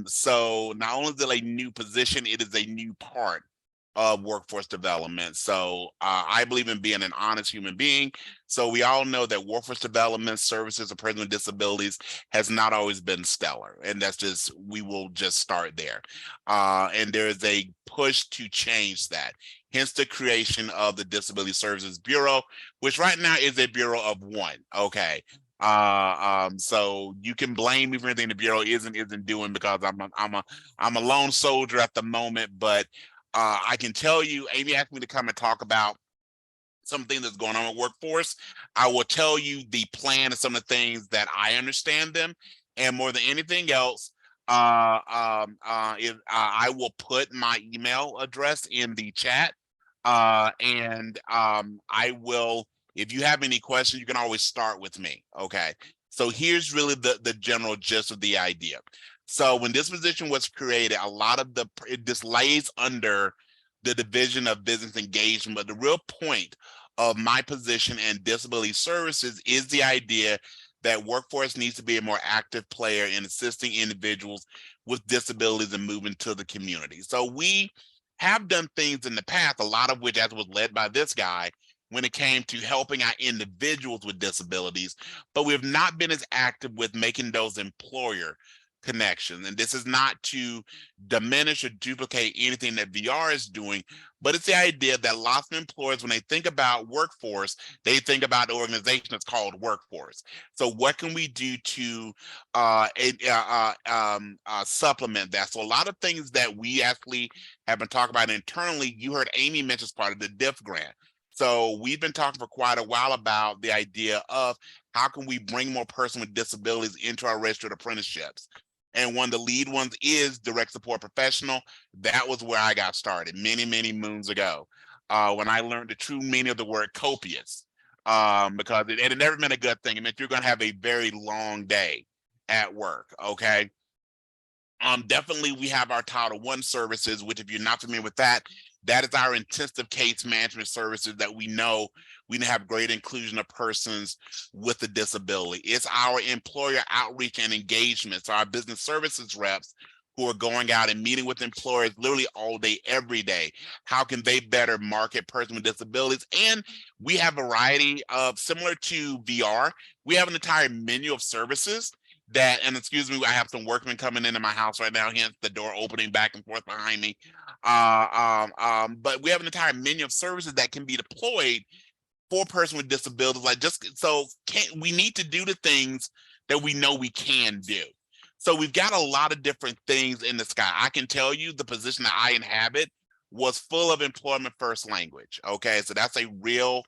So not only is it a new position, it is a new part of workforce development. So I believe in being an honest human being. So we all know that workforce development services for persons with disabilities has not always been stellar. And we will just start there. And there is a push to change that. Hence the creation of the Disability Services Bureau, which right now is a bureau of one. Okay. So you can blame me for anything the bureau isn't doing, because I'm a lone soldier at the moment, but I can tell you, Amy asked me to come and talk about something that's going on with Workforce. I will tell you the plan and some of the things that I understand them, and more than anything else, I will put my email address in the chat, and I will. If you have any questions, you can always start with me. Okay. So here's really the general gist of the idea. So when this position was created, a lot of this lays under the Division of Business Engagement, but the real point of my position and disability services is the idea that Workforce needs to be a more active player in assisting individuals with disabilities and moving to the community. So we have done things in the past, a lot of which, as was led by this guy, when it came to helping out individuals with disabilities, but we have not been as active with making those employer connections. And this is not to diminish or duplicate anything that VR is doing, but it's the idea that lots of employers, when they think about Workforce, they think about the organization that's called Workforce. So what can we do to supplement that? So a lot of things that we actually have been talking about internally, you heard Amy mention as part of the DIF grant. So we've been talking for quite a while about the idea of how can we bring more persons with disabilities into our registered apprenticeships. And one of the lead ones is direct support professional. That was where I got started many, many moons ago, when I learned the true meaning of the word copious, because it had never been a good thing. It meant you're going to have a very long day at work. Okay. Definitely we have our Title I services, which, if you're not familiar with that, that is our intensive case management services that we know we have great inclusion of persons with a disability. It's our employer outreach and engagement. So our business services reps who are going out and meeting with employers literally all day, every day. How can they better market persons with disabilities? And we have a variety of, similar to VR, we have an entire menu of services that, and excuse me, I have some workmen coming into my house right now, hence the door opening back and forth behind me. But we have an entire menu of services that can be deployed for persons with disabilities. Like, just so we need to do the things that we know we can do. So we've got a lot of different things in the sky. I can tell you the position that I inhabit was full of employment first language. Okay, so that's a real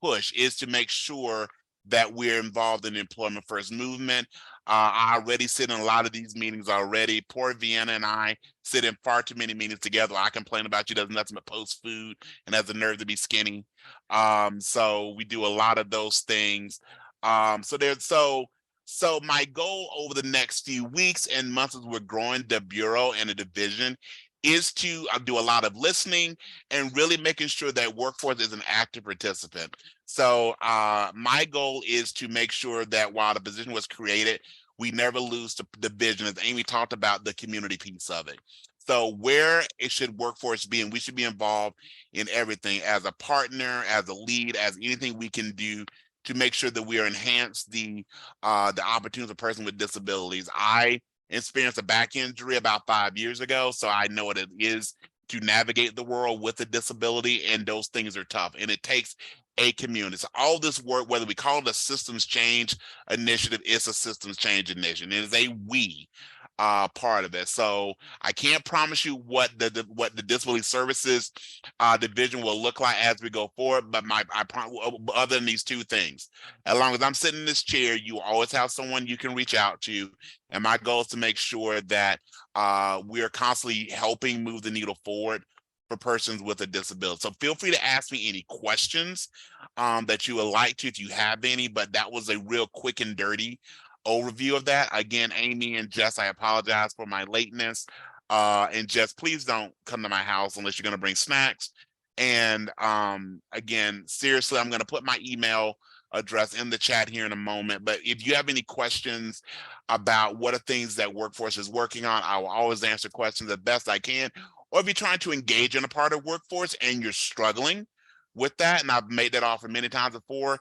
push, is to make sure that we're involved in the employment first movement. I already sit in a lot of these meetings already. Poor Vienna and I sit in far too many meetings together. I complain about you does nothing but post food and has the nerve to be skinny. So we do a lot of those things. So my goal over the next few weeks and months as we're growing the Bureau and the division is to do a lot of listening and really making sure that workforce is an active participant. So my goal is to make sure that while the position was created, we never lose the vision, as Amy talked about, the community piece of it. So where it should workforce be, and we should be involved in everything as a partner, as a lead, as anything we can do to make sure that we are enhance the opportunities of a person with disabilities. I experienced a back injury about 5 years ago, so I know what it is to navigate the world with a disability, and those things are tough, and it takes a community. So all this work, whether we call it a systems change initiative, it's a systems change initiative. It is a we part of it. So I can't promise you what the disability services division will look like as we go forward, but other than these two things, as long as I'm sitting in this chair, you always have someone you can reach out to, and my goal is to make sure that we are constantly helping move the needle forward for persons with a disability. So feel free to ask me any questions that you would like to, if you have any, but that was a real quick and dirty overview of that. Again, Amy and Jess, I apologize for my lateness. And Jess, please don't come to my house unless you're going to bring snacks. And again, seriously, I'm going to put my email address in the chat here in a moment. But if you have any questions about what are things that Workforce is working on, I will always answer questions as best I can. Or if you're trying to engage in a part of Workforce and you're struggling with that, and I've made that offer many times before,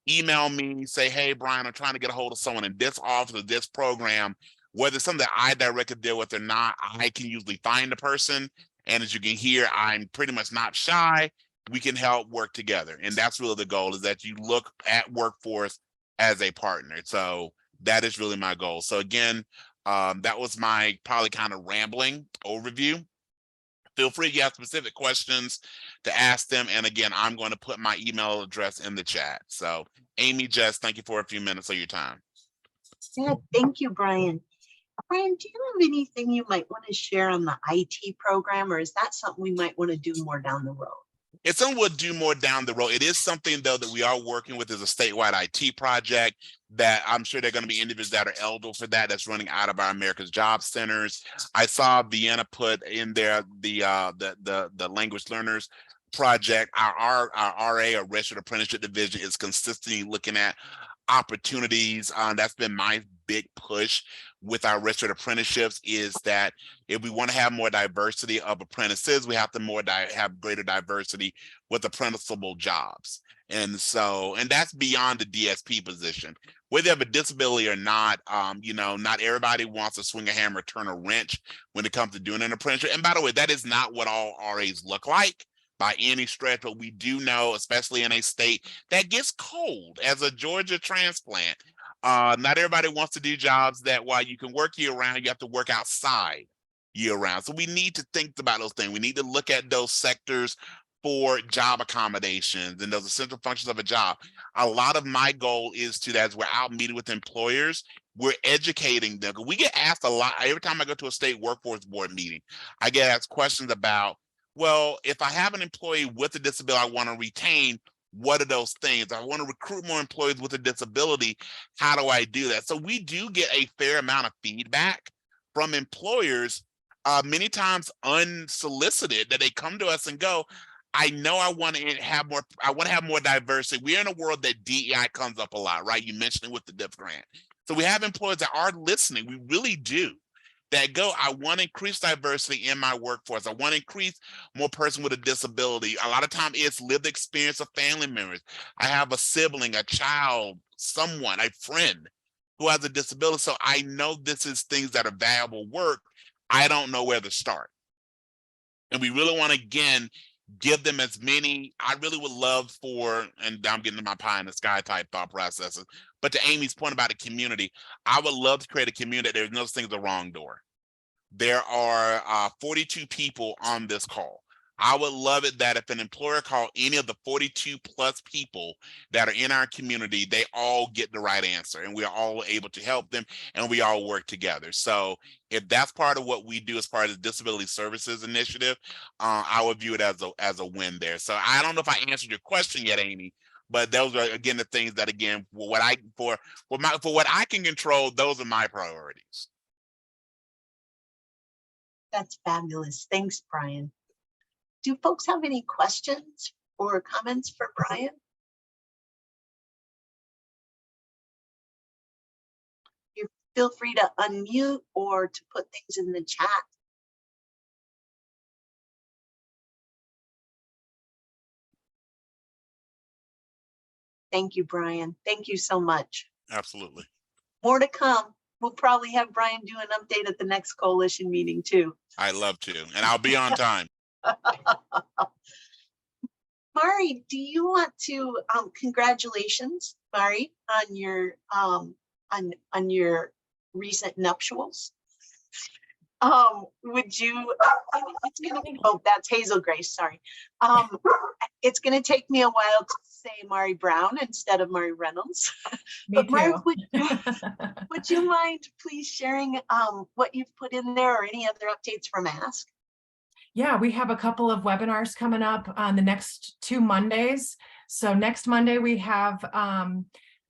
email me, say, hey, Brian, I'm trying to get a hold of someone in this office or this program. Whether it's something that I directly deal with or not, I can usually find the person. And as you can hear, I'm pretty much not shy. We can help work together. And that's really the goal, is that you look at Workforce as a partner. So that is really my goal. So again, that was my probably kind of rambling overview. Feel free if you have specific questions to ask them. And again, I'm going to put my email address in the chat. So Amy, Jess, thank you for a few minutes of your time. Yeah, thank you, Brian. Brian, do you have anything you might want to share on the IT program, or is that something we might want to do more down the road? It's something we'll do more down the road. It is something, though, that we are working with as a statewide IT project that I'm sure there are going to be individuals that are eligible for that, that's running out of our America's Job Centers. I saw Vienna put in there the language learners project. Our RA, or Registered Apprenticeship Division, is consistently looking at opportunities. That's been my big push with our registered apprenticeships, is that if we want to have more diversity of apprentices, we have to have greater diversity with apprenticeable jobs. And so, and that's beyond the DSP position. Whether you have a disability or not, not everybody wants to swing a hammer, turn a wrench when it comes to doing an apprenticeship. And by the way, that is not what all RAs look like by any stretch, but we do know, especially in a state that gets cold, as a Georgia transplant, not everybody wants to do jobs that while you can work year round, you have to work outside year round. So we need to think about those things. We need to look at those sectors for job accommodations and those essential functions of a job. A lot of my goal is to, as we're out meeting with employers, we're educating them. We get asked a lot. Every time I go to a state workforce board meeting, I get asked questions about, well, if I have an employee with a disability I want to retain, what are those things? I want to recruit more employees with a disability. How do I do that? So we do get a fair amount of feedback from employers, many times unsolicited, that they come to us and go, I know I want to have more diversity. We're in a world that DEI comes up a lot, right? You mentioned it with the DIF grant. So we have employers that are listening. We really do. That go, I want to increase diversity in my workforce. I want to increase more person with a disability. A lot of time it's lived experience of family members. I have a sibling, a child, someone, a friend who has a disability. So I know this is things that are valuable work. I don't know where to start. And we really want to, again, give them as many. I really would love for, and I'm getting to my pie in the sky type thought processes, but to Amy's point about a community, I would love to create a community. There's no such thing as the wrong door. There are 42 people on this call. I would love it that if an employer called any of the 42 plus people that are in our community, they all get the right answer and we are all able to help them and we all work together. So if that's part of what we do as part of the Disability Services Initiative, I would view it as a win there. So I don't know if I answered your question yet, Amy, but those are, again, the things that, again, for what I can control, those are my priorities. That's fabulous. Thanks, Brian. Do folks have any questions or comments for Brian? You feel free to unmute or to put things in the chat. Thank you, Brian. Thank you so much. Absolutely. More to come. We'll probably have Brian do an update at the next coalition meeting too. I'd love to, and I'll be on time. Mari, do you want to congratulations, Mari, on your recent nuptials? Would you it's gonna oh, that's Hazel Grace, sorry. It's gonna take me a while to say Mari Brown instead of Mari Reynolds. Me But Mari, too. would you mind please sharing what you've put in there or any other updates from Ask? Yeah, we have a couple of webinars coming up on the next 2 Mondays. So next Monday, we have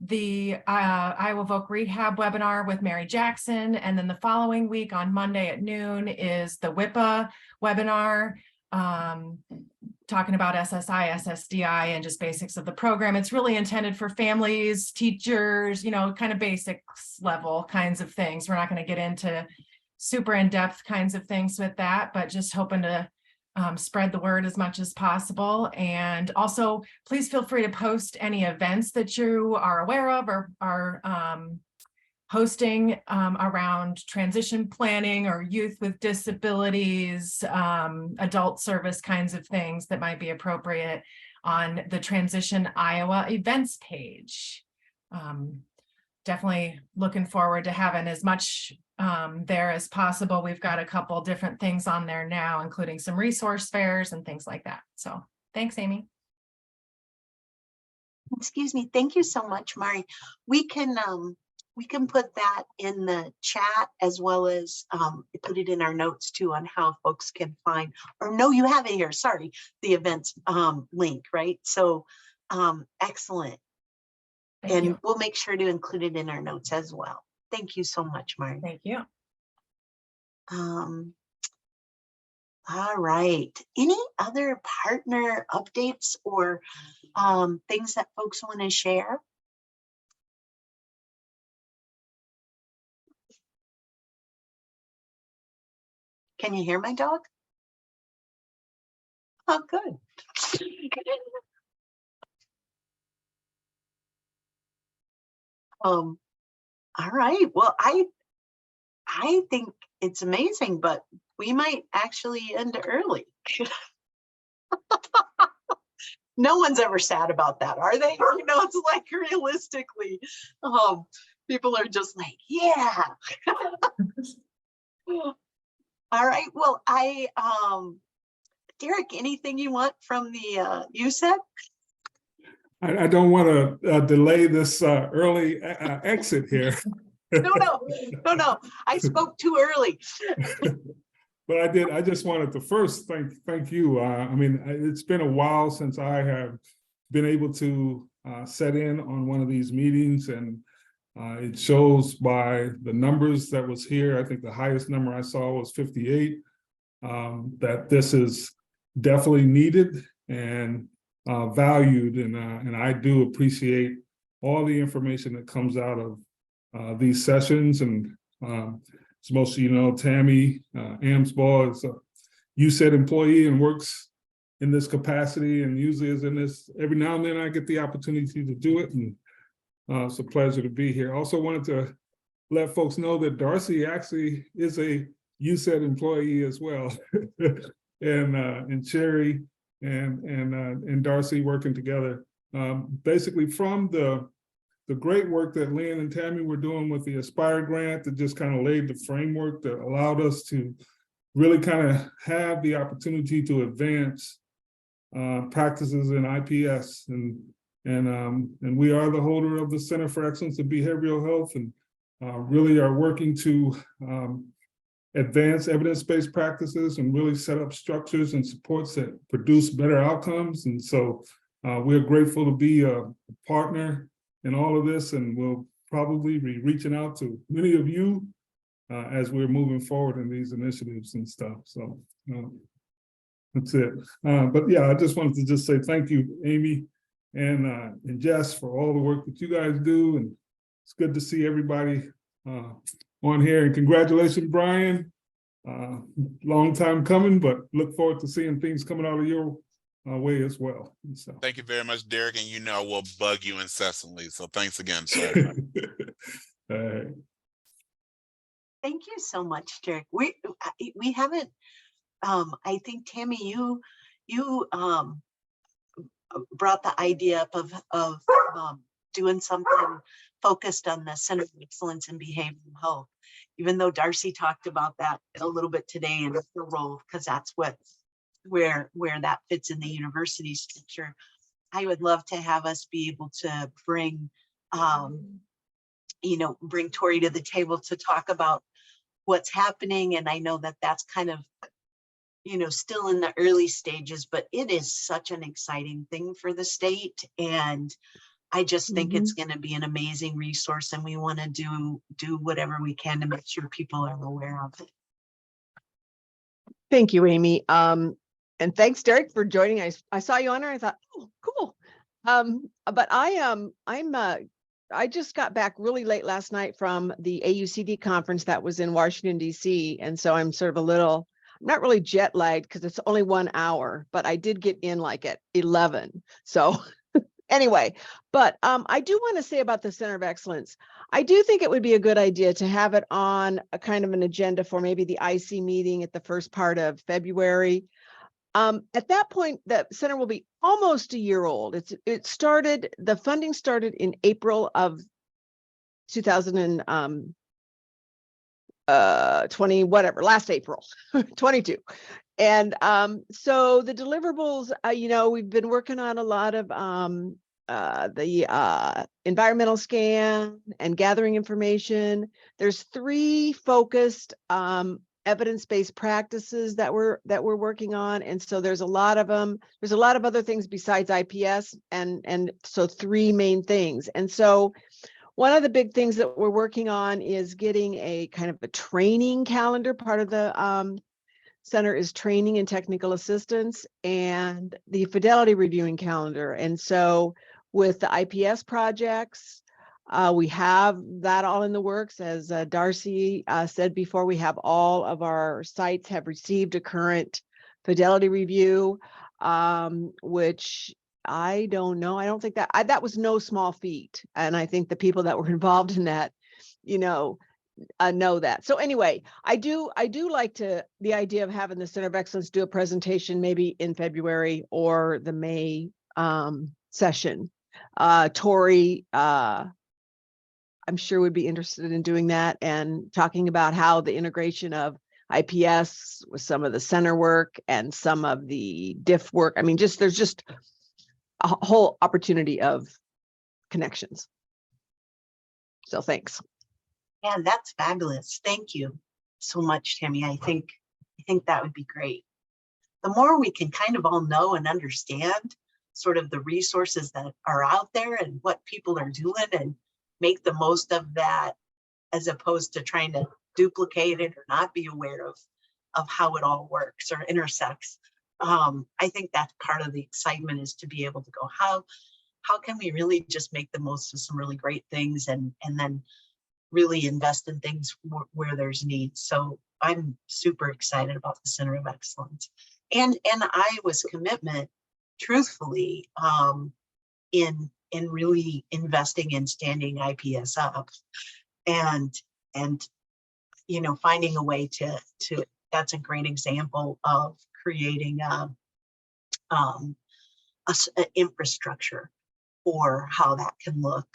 the Iowa Voc Rehab webinar with Mary Jackson. And then the following week on Monday at noon is the WIPA webinar, talking about SSI, SSDI, and just basics of the program. It's really intended for families, teachers, you know, kind of basics level kinds of things. We're not going to get into super in-depth kinds of things with that, but just hoping to spread the word as much as possible. And also, please feel free to post any events that you are aware of or are hosting around transition planning or youth with disabilities, adult service kinds of things that might be appropriate on the Transition Iowa events page. Definitely looking forward to having as much there as possible. We've got a couple different things on there now, including some resource fairs and things like that. So thanks, Amy. Excuse me. Thank you so much, Mari. We can put that in the chat as well as put it in our notes too on how folks can find, or no, you have it here. Sorry, the events link, right? So excellent. Thank you. We'll make sure to include it in our notes as well. Thank you so much, Mari. Thank you. All right. Any other partner updates or things that folks want to share? Can you hear my dog? Oh, good. All right. Well, I think it's amazing, but we might actually end early. No one's ever sad about that, are they? You know, it's like realistically, people are just like, yeah. All right. Well, Derek, anything you want from the USED? I don't want to delay this early exit here. No. I spoke too early. But I just wanted to first thank you. I mean, it's been a while since I have been able to set in on one of these meetings, and it shows by the numbers that was here. I think the highest number I saw was 58, that this is definitely needed and valued, and I do appreciate all the information that comes out of these sessions. And as most of you know, Tammy Amsbaugh is a USED employee and works in this capacity, and usually is in this. Every now and then I get the opportunity to do it, and it's a pleasure to be here. Also wanted to let folks know that Darcy actually is a USED employee as well, and Sherry and Darcy working together, basically from the great work that Lynn and Tammy were doing with the Aspire grant that just kind of laid the framework that allowed us to really kind of have the opportunity to advance practices in IPS, and we are the holder of the Center for Excellence in Behavioral Health, and really are working to advance evidence-based practices and really set up structures and supports that produce better outcomes. And so we're grateful to be a partner in all of this, and we'll probably be reaching out to many of you as we're moving forward in these initiatives and stuff. So that's it. But yeah, I just wanted to just say thank you, Amy and Jess, for all the work that you guys do. And it's good to see everybody on here. And congratulations, Brian. Long time coming, but look forward to seeing things coming out of your way as well. So. Thank you very much, Derek. And you know we'll bug you incessantly. So thanks again, sir. Thank you so much, Derek. We haven't. I think Tammy, you brought the idea up of doing something focused on the Center of Excellence in Behavioral Health, even though Darcy talked about that a little bit today in her role, because that's where that fits in the university structure. I would love to have us be able to bring Tori to the table to talk about what's happening. And I know that that's kind of, still in the early stages, but it is such an exciting thing for the state. And I just think it's going to be an amazing resource, and we want to do whatever we can to make sure people are aware of it. Thank you, Amy. And thanks, Derek, for joining. I saw you on there. I thought, oh, cool. But I just got back really late last night from the AUCD conference that was in Washington, D.C. And so I'm sort of I'm not really jet lagged because it's only 1 hour, but I did get in like at 11. So anyway, but I do want to say about the Center of Excellence, I do think it would be a good idea to have it on a kind of an agenda for maybe the IC meeting at the first part of February. At that point, the center will be almost a year old. The funding started in April of 2020, last April, 22. And so the deliverables, we've been working on a lot of the environmental scan and gathering information. There's 3 focused evidence-based practices that we're working on, and so there's a lot of them. There's a lot of other things besides IPS, and so 3 main things. And so one of the big things that we're working on is getting a kind of a training calendar. Part of the center is training and technical assistance, and the fidelity reviewing calendar. And so with the IPS projects, we have that all in the works. As Darcy said before, we have all of our sites have received a current fidelity review, which I don't know. I don't think that was no small feat. And I think the people that were involved in that, know that. So anyway, I do like the idea of having the Center of Excellence do a presentation maybe in February or the May session. Tori, I'm sure would be interested in doing that and talking about how the integration of IPS with some of the center work and some of the diff work. I mean, there's just a whole opportunity of connections. So thanks. Yeah, that's fabulous. Thank you so much, Tammy. I think that would be great. The more we can kind of all know and understand sort of the resources that are out there and what people are doing, and make the most of that, as opposed to trying to duplicate it or not be aware of how it all works or intersects. I think that's part of the excitement, is to be able to go, how can we really just make the most of some really great things, and then really invest in things where there's needs. So I'm super excited about the Center of Excellence and Iowa's commitment, truthfully, in really investing in standing IPS up, and finding a way to that's a great example of creating an infrastructure for how that can look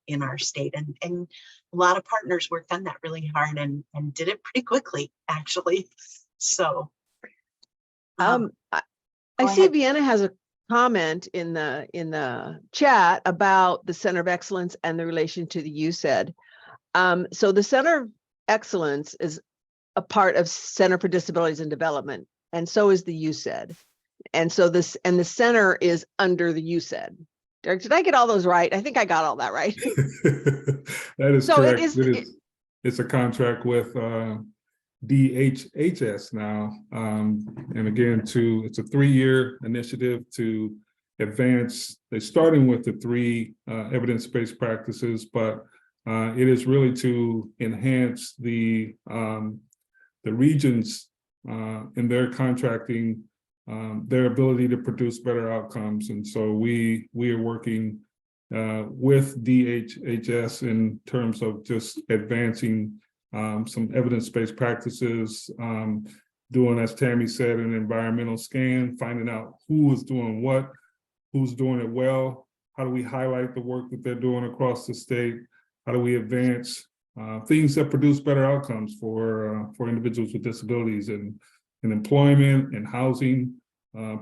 in our state, and a lot of partners worked on that really hard and did it pretty quickly, actually. So I see Vienna has a comment in the chat about the Center of Excellence and the relation to the USAID. So the Center of Excellence is a part of Center for Disabilities and Development, and so is the USAID. And so the center is under the USAID. Derek, did I get all those right? I think I got all that right. That is So correct. it's a contract with DHHS now. And again, it's a 3-year initiative to advance. They're starting with the 3 evidence-based practices, but it is really to enhance the regions in their contracting, their ability to produce better outcomes. And so we are working with DHHS in terms of just advancing some evidence-based practices, doing, as Tammy said, an environmental scan, finding out who is doing what, who's doing it well, how do we highlight the work that they're doing across the state, how do we advance things that produce better outcomes for individuals with disabilities in employment and housing.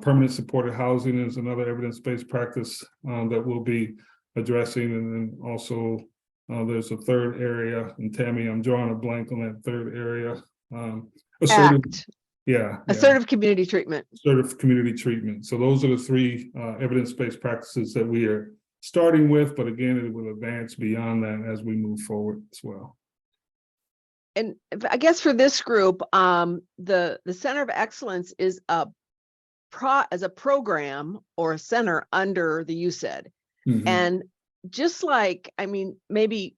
Permanent supported housing is another evidence-based practice that we'll be addressing. And then also there's a third area, and Tammy, I'm drawing a blank on that third area. Assertive, Assertive community treatment. Assertive community treatment. So those are the 3 evidence-based practices that we are starting with, but again, it will advance beyond that as we move forward as well. And I guess for this group, the Center of Excellence is a program or a center under the USAID. And just like, I mean, maybe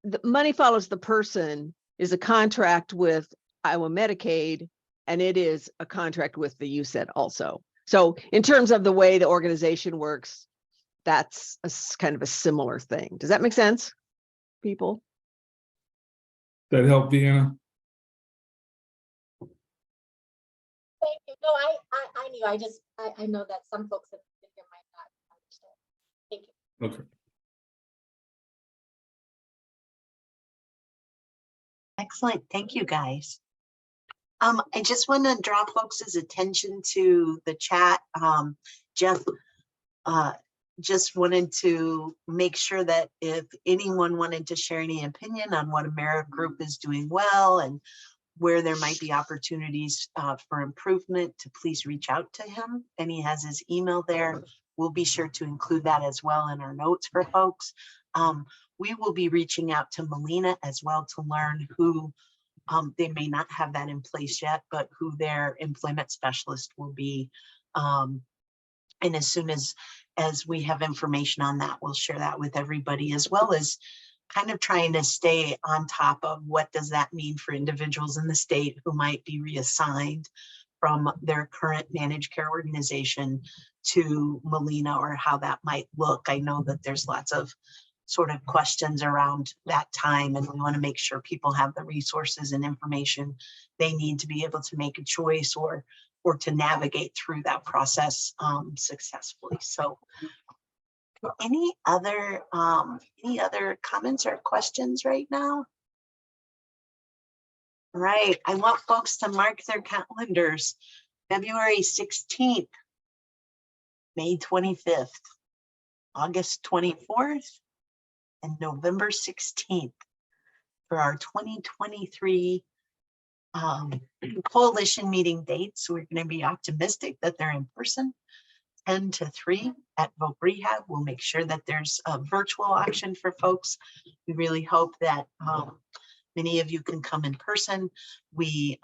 the money follows the person is a contract with Iowa Medicaid, and it is a contract with the USAID also. So in terms of the way the organization works, that's kind of a similar thing. Does that make sense, people? That help, Deanna? Thank you. No, I knew. I know that some folks that might not understand. Thank you. Okay. Excellent. Thank you, guys. I just want to draw folks' attention to the chat. Jeff just wanted to make sure that if anyone wanted to share any opinion on what AmeriGroup is doing well and where there might be opportunities for improvement, to please reach out to him. And he has his email there. We'll be sure to include that as well in our notes for folks. We will be reaching out to Melina as well to learn who, they may not have that in place yet, but who their employment specialist will be. And as soon as we have information on that, we'll share that with everybody, as well as kind of trying to stay on top of what does that mean for individuals in the state who might be reassigned from their current managed care organization to Molina, or how that might look. I know that there's lots of sort of questions around that time, and we want to make sure people have the resources and information they need to be able to make a choice or to navigate through that process successfully. So any other comments or questions right now? Right, I want folks to mark their calendars. February 16th, May 25th, August 24th, and November 16th for our 2023 coalition meeting dates. We're going to be optimistic that they're in person, 10 to 3 at Voc Rehab. We'll make sure that there's a virtual option for folks. We really hope that many of you can come in person. We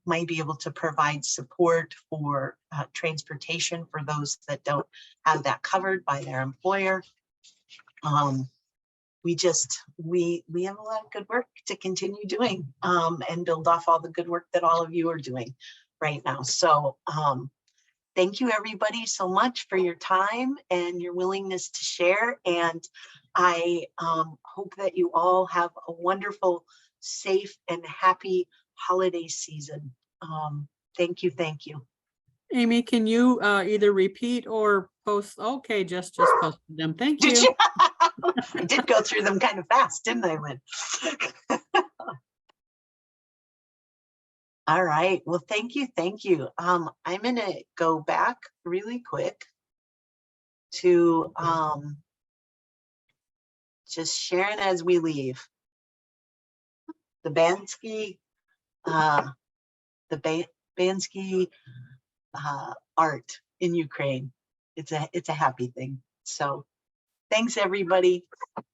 might be able to provide support for transportation for those that don't have that covered by their employer. We have a lot of good work to continue doing and build off all the good work that all of you are doing right now. So thank you everybody so much for your time and your willingness to share. And I hope that you all have a wonderful, safe, and happy holiday season. Thank you. Thank you. Amy, can you either repeat or post? Okay, just posted them. Thank you. I did go through them kind of fast, didn't I, Lynn? All right. Well, thank you. Thank you. I'm going to go back really quick to just sharing as we leave. The Bansky art in Ukraine. It's a happy thing. So thanks everybody.